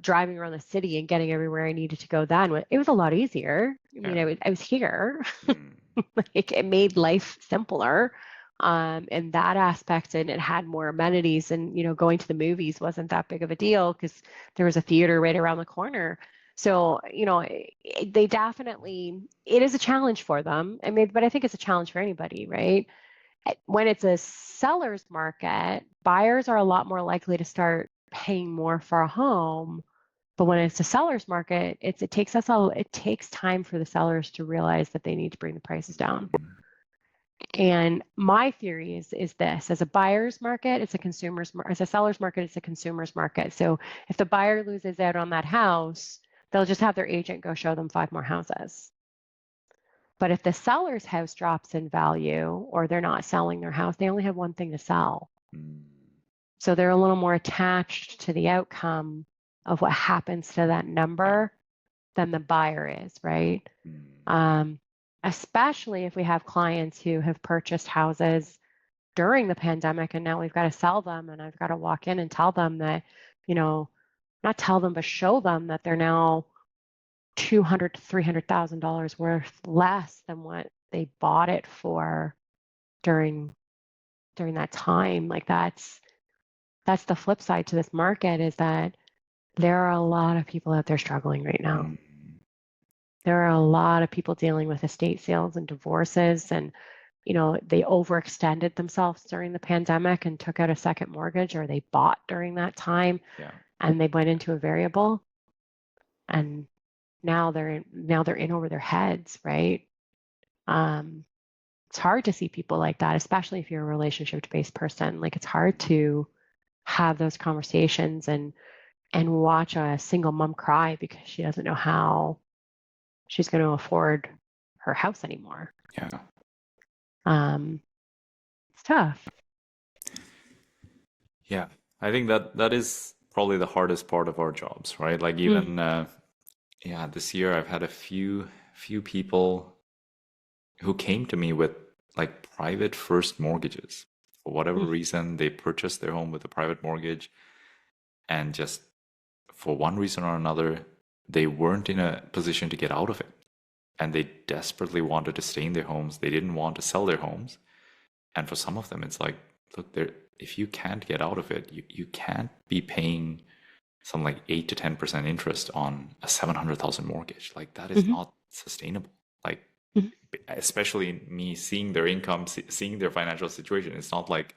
driving around the city and getting everywhere I needed to go then, it was a lot easier. I mean, Yeah. I was here. Mm, Like it made life simpler in that aspect, and it had more amenities. And going to the movies wasn't that big of a deal because there was a theater right around the corner. So they definitely, it is a challenge for them. I mean, but I think it's a challenge for anybody, right? When it's a seller's market, buyers are a lot more likely to start paying more for a home. But when it's a seller's market, it takes time for the sellers to realize that they need to bring the prices down. mm, And my theory is this: as a buyer's market, it's a as a seller's market, it's a consumer's market. So if the buyer loses out on that house, they'll just have their agent go show them 5 more houses. But if the seller's house drops in value or they're not selling their house, they only have one thing to sell. mm, So they're a little more attached to the outcome of what happens to that yeah. number than the buyer is, right? Mm, Um, Especially if we have clients who have purchased houses during the pandemic and now we've got to sell them, and I've got to walk in and tell them that, you know, not tell them, but show them that they're now 200 to $300,000 worth less than what they bought it for during that time. Like that's the flip side to this market, is that there are a lot of people out there struggling right now. mm, There are a lot of people dealing with estate sales and divorces, and they overextended themselves during the pandemic and took out a second mortgage, or they bought during that time yeah. and they went into a variable, and now they're in over their heads, right? Um, it's hard to see people like that, especially if you're a relationship-based person. Like it's hard to have those conversations and watch a single mom cry because she doesn't know how she's going to afford her house anymore. Yeah. It's tough. Yeah. I think that is probably the hardest part of our jobs, right? Like Mm, even yeah, this year I've had a few people who came to me with like private first mortgages. For whatever mm, reason, they purchased their home with a private mortgage and just for one reason or another, they weren't in a position to get out of it. And they desperately wanted to stay in their homes. They didn't want to sell their homes. And for some of them, it's like, look, there if you can't get out of it, you can't be paying some like 8 to 10% interest on a 700,000 mortgage. Like that is mhm, not sustainable. Like mhm, especially me seeing their income, seeing their financial situation. It's not like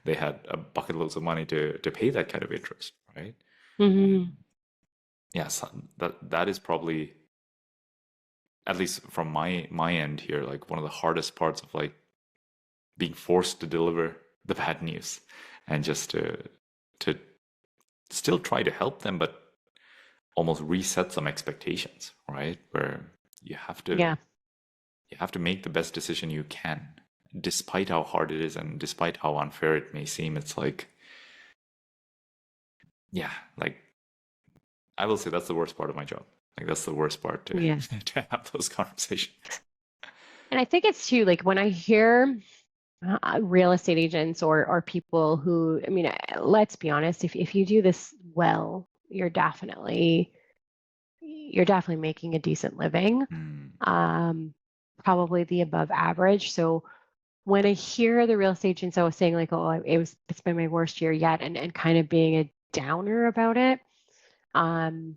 they had a bucket loads of money to pay that kind of interest, right? mhm. Um, yeah, so that is probably at least from my end here, like one of the hardest parts of like being forced to deliver the bad news and just to still try to help them, but almost reset some expectations, right? Where you have to Yeah. you have to make the best decision you can, despite how hard it is and despite how unfair it may seem. It's like, yeah, like I will say that's the worst part of my job. Like that's the worst part to Yeah. to have those conversations. And I think it's too, like when I hear real estate agents or people who, I mean, let's be honest, if you do this well, you're definitely making a decent living, Mm, um, probably the above average. So when I hear the real estate agents, I was saying like, oh, it's been my worst year yet, and kind of being a downer about it, um,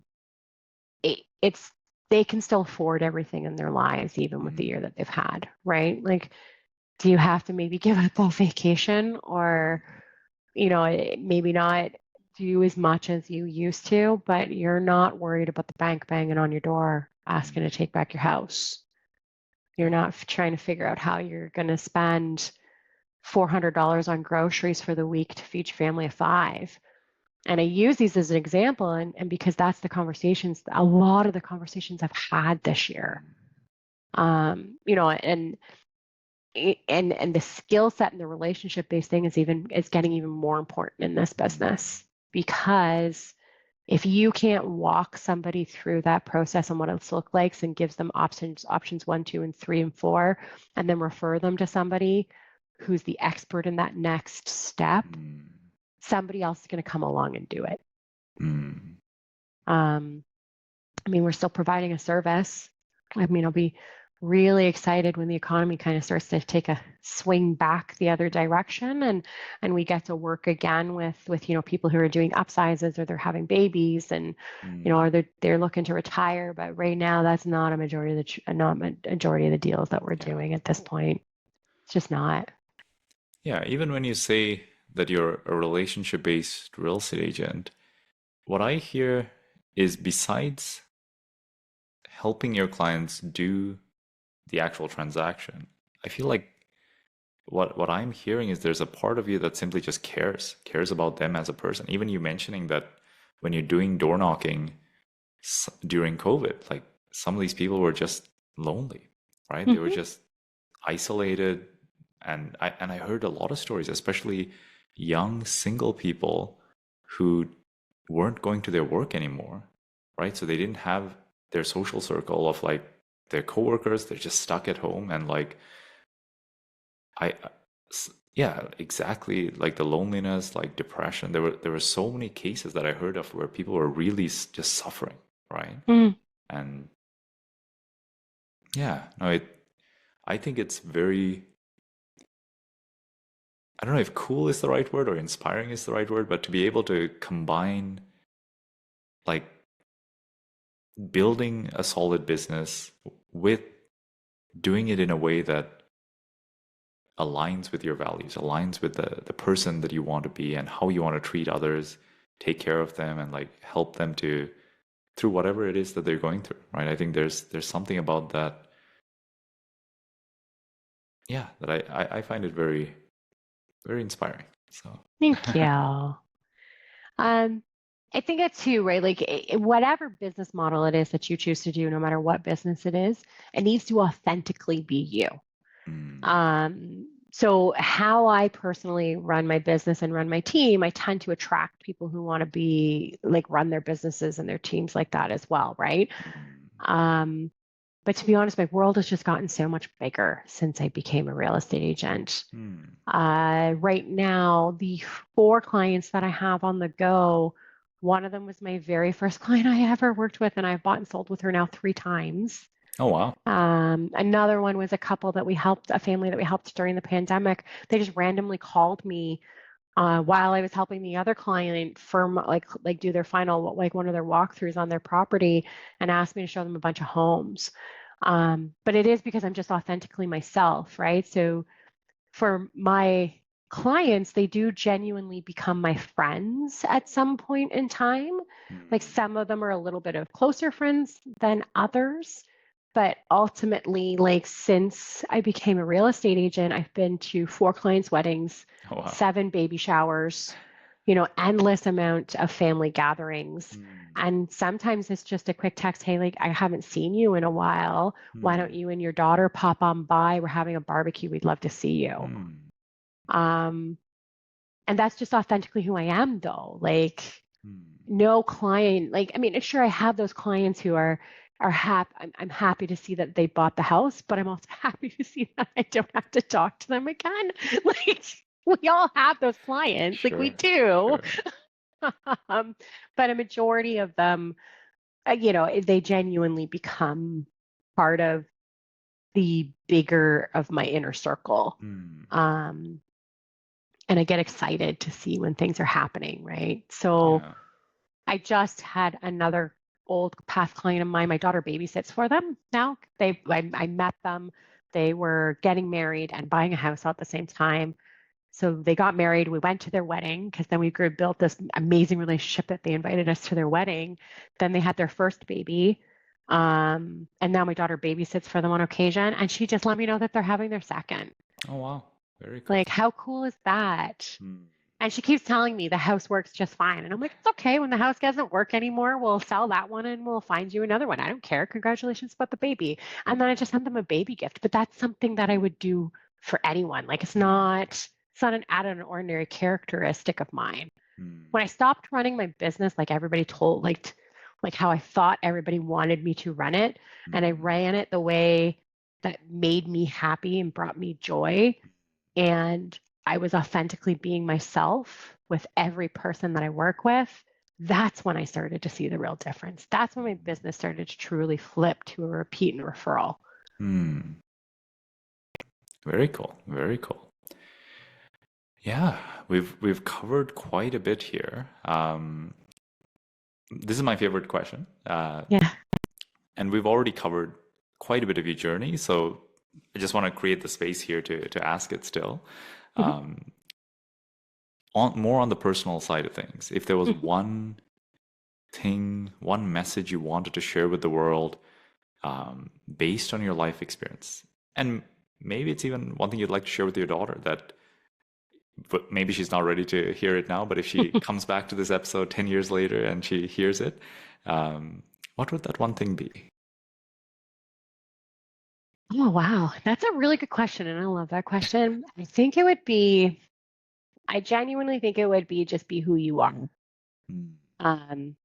it's they can still afford everything in their lives, even with the mm, year that they've had, right? Like, do you have to maybe give up that vacation or, maybe not do as much as you used to, but you're not worried about the bank banging on your door asking to mm. take back your house. You're Yeah. not trying to figure out how you're going to spend $400 on groceries for the week to feed your family of five. And I use these as an example, and because that's a lot of the conversations I've had this year. Mm, And the skill set and the relationship based thing is getting even more important in this mm, business, because if you can't walk somebody through that process and what it's look like and gives them options one, two, and three, and four, and then refer them to somebody who's the expert in that next step, mm, somebody else is going to come along and do it. mm. Um, I mean, we're still providing a service. I mean, I'll be really excited when the economy kind of starts to take a swing back the other direction, and we get to work again with people who are doing upsizes, or they're having babies, and Mm. or they're looking to retire. But right now, that's not a majority of not majority of the deals that we're Yeah. doing at this point. It's just not. Yeah, even when you say that you're a relationship-based real estate agent, what I hear is besides helping your clients do the actual transaction, I feel like what I'm hearing is there's a part of you that simply just cares about them as a person. Even you mentioning that when you're doing door knocking during COVID, like some of these people were just lonely, right? They were Hmm. just isolated, and I heard a lot of stories, especially young single people who weren't going to their work anymore, right? So they didn't have their social circle of like their coworkers. They're just stuck at home, and like I yeah, exactly, like the loneliness, like depression. There were so many cases that I heard of where people were really just suffering, right? Mm. And yeah, no, I think it's very, I don't know if cool is the right word or inspiring is the right word, but to be able to combine like building a solid business with doing it in a way that aligns with your values, aligns with the person that you want to be and how you want to treat others, take care of them and like help them to through whatever it is that they're going through, right? I think there's something about that, yeah, that I find it very, very inspiring. So Thank you. Um, I think it's too, right? Like whatever business model it is that you choose to do, no matter what business it is, it needs to authentically be you. mm, So how I personally run my business and run my team, I tend to attract people who want to be like run their businesses and their teams like that as well, right? mm, Um, but to be honest, my world has just gotten so much bigger since I became a real estate agent. mm. Right now, the four clients that I have on the go, one of them was my very first client I ever worked with, and I've bought and sold with her now three times. Oh wow. Another one was a couple that we helped, a family that we helped during the pandemic. They just randomly called me while I was helping the other client firm like do their final like one of their walkthroughs on their property, and asked me to show them a bunch of homes. But it is because I'm just authentically myself, right? So for my clients, they do genuinely become my friends at some point in time. Like Mm, some of them are a little bit of closer friends than others. But ultimately, like since I became a real estate agent, I've been to 4 clients' weddings, Oh, wow. 7 baby showers, endless amount of family gatherings. Mm, And sometimes it's just a quick text, hey, like I haven't seen you in a while. Why don't mm, you and your daughter pop on by? We're having a barbecue. We'd love to see you. mm, Um, and that's just authentically who I am, though. Like mm, no client, like I mean, sure, I have those clients who are happy. I'm happy to see that they bought the house, but I'm also happy to see that I don't have to talk to them again. Like we all have those clients, like we sure, do. sure. But a majority of them, they genuinely become part of the bigger of my inner circle. Mm, Um, and I get excited to see when things are happening, right? So yeah. I just had another old past client of mine. My daughter babysits for them now. I met them. They were getting married and buying a house at the same time. So they got married. We went to their wedding because then we built this amazing relationship that they invited us to their wedding. Then they had their first baby. And now my daughter babysits for them on occasion. And she just let me know that they're having their second. Oh, wow. Very cool. Like, how cool is that? Mm, And she keeps telling me the house works just fine. And I'm like, it's okay. When the house doesn't work anymore, we'll sell that one and we'll find you another one. I don't care. Congratulations about the baby. And then I mm, just sent them a baby gift. But that's something that I would do for anyone. Like it's not an out of an ordinary characteristic of mine. When I mm, stopped running my business, like everybody told, like how I thought everybody wanted me to run it, and I mm, ran it the way that made me happy and brought me joy, and I was authentically being myself with every person that I work with, that's when I started to see the real difference. That's when my business started to truly flip to a repeat and referral. mm. Very cool. Very cool. Yeah, we've covered quite a bit here. This is my favorite question, Yeah. and we've already covered quite a bit of your journey. So I just want to create the space here to ask it still. Mhm, Um, on more on the personal side of things, if there was mhm. one thing, one message you wanted to share with the world, based on your life experience, and maybe it's even one thing you'd like to share with your daughter that, but maybe she's not ready to hear it now, but if she comes back to this episode 10 years later and she hears it, um, what would that one thing be? Oh, wow. That's a really good question. And I love that question. I genuinely think it would be just be who you are. Mm, Um,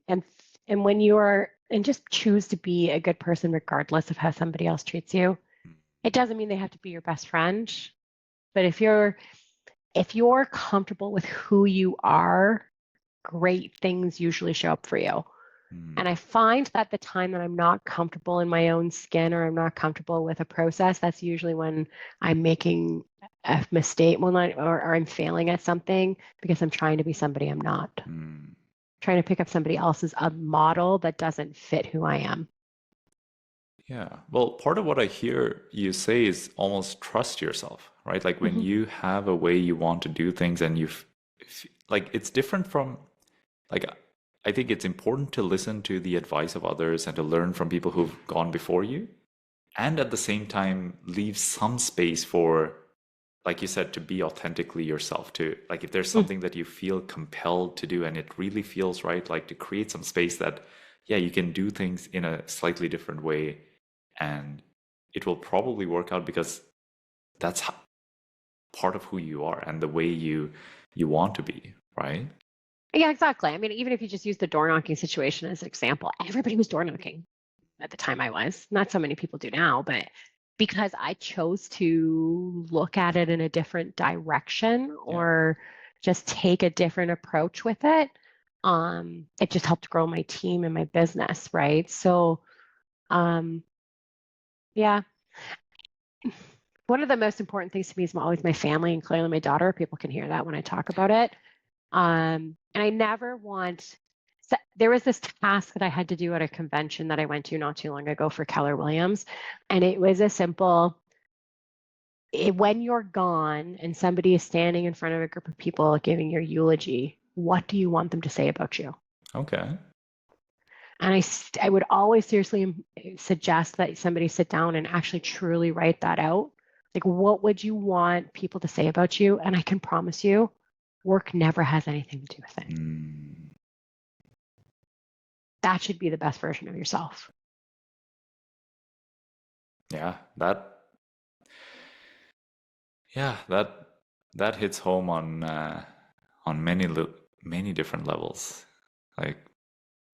and and when you are and just choose to be a good person regardless of how somebody else treats you. It doesn't mean they have to be your best friend, but if you're comfortable with who you are, great things usually show up for you. mm, And I find that the time that I'm not comfortable in my own skin or I'm not comfortable with a process, that's usually when I'm making a mistake, or I'm failing at something because I'm trying to be somebody I'm not. mm. Trying to pick up somebody else's a model that doesn't fit who I am. Yeah. Well, part of what I hear you say is almost trust yourself, right? Like when Mhm. you have a way you want to do things and like it's different from, like, I think it's important to listen to the advice of others and to learn from people who've gone before you, and at the same time leave some space for, like you said, to be authentically yourself, to, like, if there's Mm. something that you feel compelled to do and it really feels right, like to create some space that, yeah, you can do things in a slightly different way and it will probably work out because that's part of who you are and the way you want to be, right? Yeah, exactly. I mean, even if you just use the door knocking situation as an example, everybody was door knocking at the time I was. Not so many people do now, but because I chose to look at it in a different direction Yeah. or just take a different approach with it, it just helped grow my team and my business, right? So, um, yeah, one of the most important things to me is always my family and clearly my daughter. People can hear that when I talk about it. And I never want, so there was this task that I had to do at a convention that I went to not too long ago for Keller Williams. And it was a simple, when you're gone and somebody is standing in front of a group of people giving your eulogy, what do you want them to say about you? Okay. And I would always seriously suggest that somebody sit down and actually truly write that out. Like, what would you want people to say about you? And I can promise you, work never has anything to do with it. Mm. That should be the best version of yourself. Yeah, that hits home on many different levels. Like,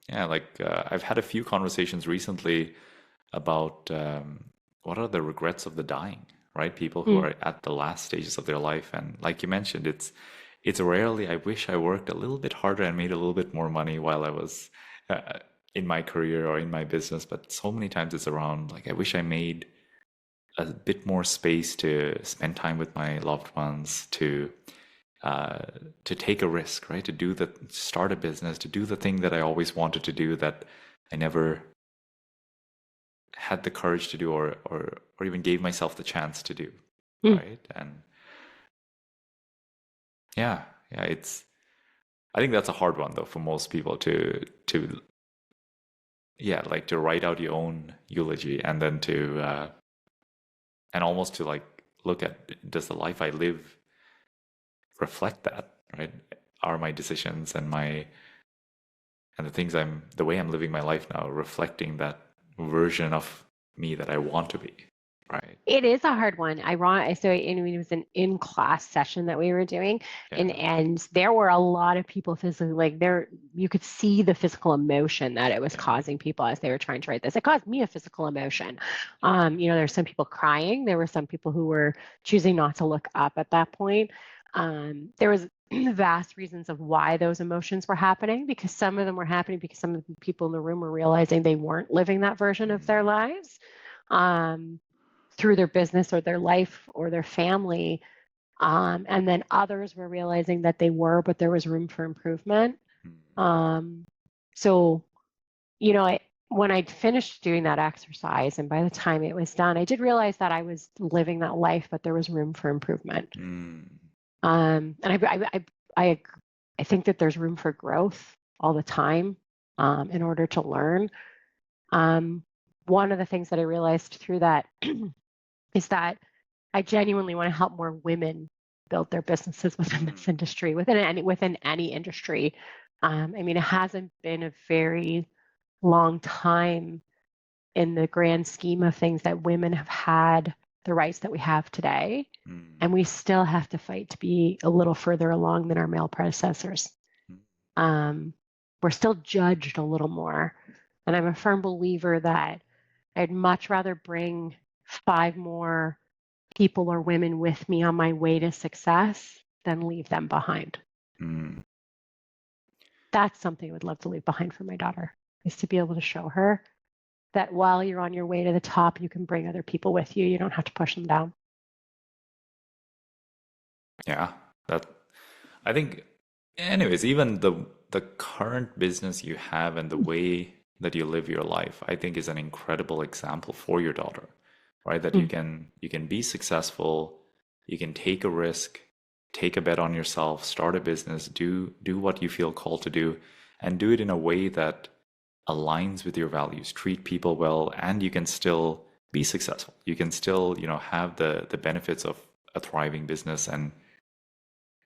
yeah, like I've had a few conversations recently about what are the regrets of the dying, right? People who Mm, are at the last stages of their life, and like you mentioned, it's rarely, I wish I worked a little bit harder and made a little bit more money while I was uh, in my career or in my business, but so many times it's around like I wish I made a bit more space to spend time with my loved ones, uh, to take a risk, right? Start a business, to do the thing that I always wanted to do that I never had the courage to do, or even gave myself the chance to do, mm. right? And yeah, yeah, it's I think that's a hard one though for most people to yeah, like to write out your own eulogy and then to and almost to like look at, does the life I live reflect that, right? Are my decisions and the way I'm living my life now reflecting that version of me that I want to be, right? It is a hard one. So it was an in-class session that we were doing, and Yeah. there were a lot of people physically, like there, you could see the physical emotion that it was Yeah. causing people as they were trying to write this. It caused me a physical emotion. There's some people crying. There were some people who were choosing not to look up at that point. There was vast reasons of why those emotions were happening, because some of them were happening because some of the people in the room were realizing they weren't living that version of their Mm, lives. Through their business or their life or their family. And then others were realizing that they were, but there was room for improvement. mm, Um, so, when I finished doing that exercise, and by the time it was done, I did realize that I was living that life, but there was room for improvement. mm, And I, I think that there's room for growth all the time in order to learn. Um, One of the things that I realized through that is that I genuinely want to help more women build their businesses within mm, this industry, within any industry. I mean, it hasn't been a very long time in the grand scheme of things that women have had the rights that we have today, mm, and we still have to fight to be a little further along than our male predecessors. mm, Um, we're still judged a little more, and I'm a firm believer that I'd much rather bring 5 more people or women with me on my way to success than leave them behind. mm. That's something I would love to leave behind for my daughter, is to be able to show her that while you're on your way to the top, you can bring other people with you. You don't have to push them down. Yeah, that I think. Anyways, even the current business you have and the way that you live your life, I think is an incredible example for your daughter, right? That Mm. you can be successful, you can take a risk, take a bet on yourself, start a business, do what you feel called to do, and do it in a way that aligns with your values, treat people well, and you can still be successful. You can still, have the benefits of a thriving business. And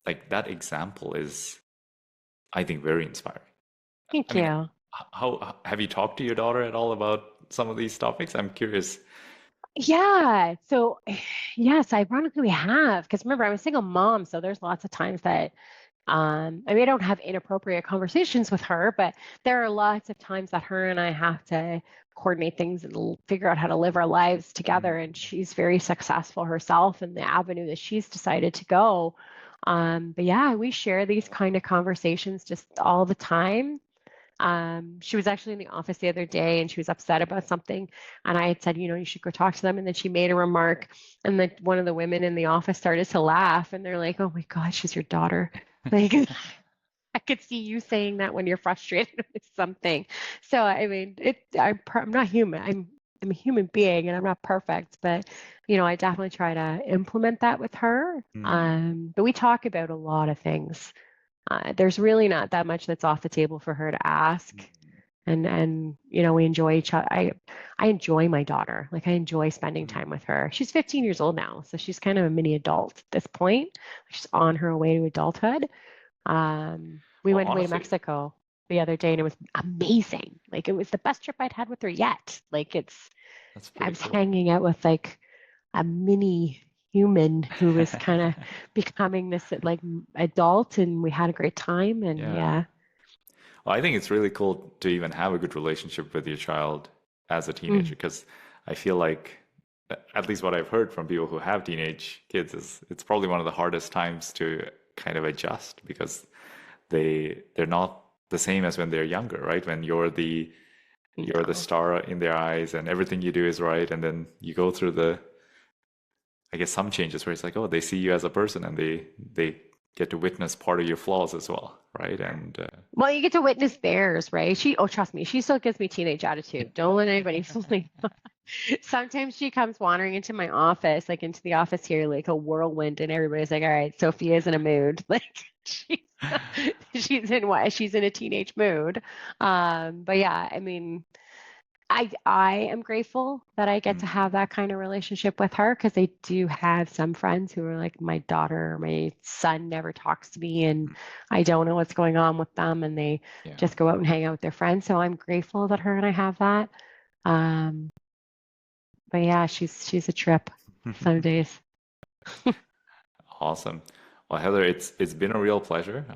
like that example is, I think, very inspiring. I Thank mean, you. how have you talked to your daughter at all about some of these topics? I'm curious. Yeah. So, yes, ironically, we have. Because remember, I'm a single mom. So there's lots of times that I mean, I don't have inappropriate conversations with her, but there are lots of times that her and I have to coordinate things and figure out how to live our lives Mm, together. And she's very successful herself in the avenue that she's decided to go. But yeah, we share these kind of conversations just all the time. She was actually in the office the other day and she was upset about something. And I had said, you should go talk to them. And then she made a remark. And then one of the women in the office started to laugh. And they're like, oh my God, she's your daughter. Like, I could see you saying that when you're frustrated with something. So, I mean, I'm not human. I'm a human being and I'm not perfect, but I definitely try to implement that with her. mm, But we talk about a lot of things. There's really not that much that's off the table for her to ask. and you know, we enjoy each other. I enjoy my daughter. Like I enjoy spending Mhm. time with her. She's 15 years old now, so she's kind of a mini adult at this point. She's on her way to adulthood. We Well, went away to honestly, Mexico the other day and it was amazing. Like it was the best trip I'd had with her yet. Like that's I pretty was cool. hanging out with like a mini human who was kind of becoming this like adult and we had a great time and Yeah. yeah. Well, I think it's really cool to even have a good relationship with your child as a teenager Mm, because I feel like, at least what I've heard from people who have teenage kids, is it's probably one of the hardest times to kind of adjust because they're not the same as when they're younger, right? When you're the no. star in their eyes and everything you do is right, and then you go through the, I guess, some changes where it's like, oh, they see you as a person and they get to witness part of your flaws as well, right? And Well, you get to witness theirs, right? Oh, trust me, she still gives me teenage attitude. Don't let anybody fool me. Sometimes she comes wandering into my office, like into the office here, like a whirlwind, and everybody's like, "All right, Sophia's in a mood." Like she's she's in what? She's in a teenage mood. But yeah, I mean, I am grateful that I get to mm, have that kind of relationship with her because I do have some friends who are like my daughter or my son never talks to me and mm, I don't know what's going on with them and they yeah. just go out and hang out with their friends. So I'm grateful that her and I have that. Um, but yeah, she's a trip some days. Awesome. Well, Heather, it's been a real pleasure.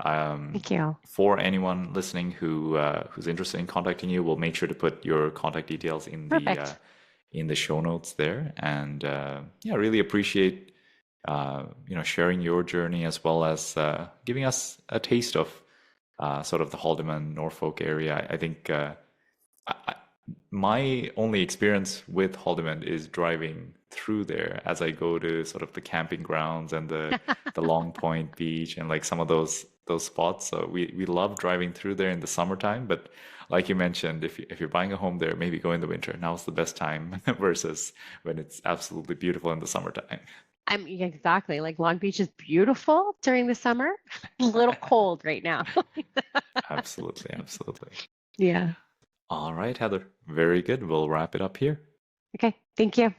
Thank you. For anyone listening who's interested in contacting you, we'll make sure to put your contact details Perfect. in the show notes there. And yeah, really appreciate sharing your journey as well as giving us a taste of sort of the Haldeman, Norfolk area. I think I, my only experience with Haldeman is driving through there as I go to sort of the camping grounds and the Long Point Beach and like some of those spots. So we love driving through there in the summertime, but like you mentioned, if you're buying a home there, maybe go in the winter. Now's the best time versus when it's absolutely beautiful in the summertime. I'm exactly like Long Beach is beautiful during the summer. A little cold right now. Absolutely, absolutely. Yeah. All right, Heather. Very good. We'll wrap it up here. Okay. Thank you.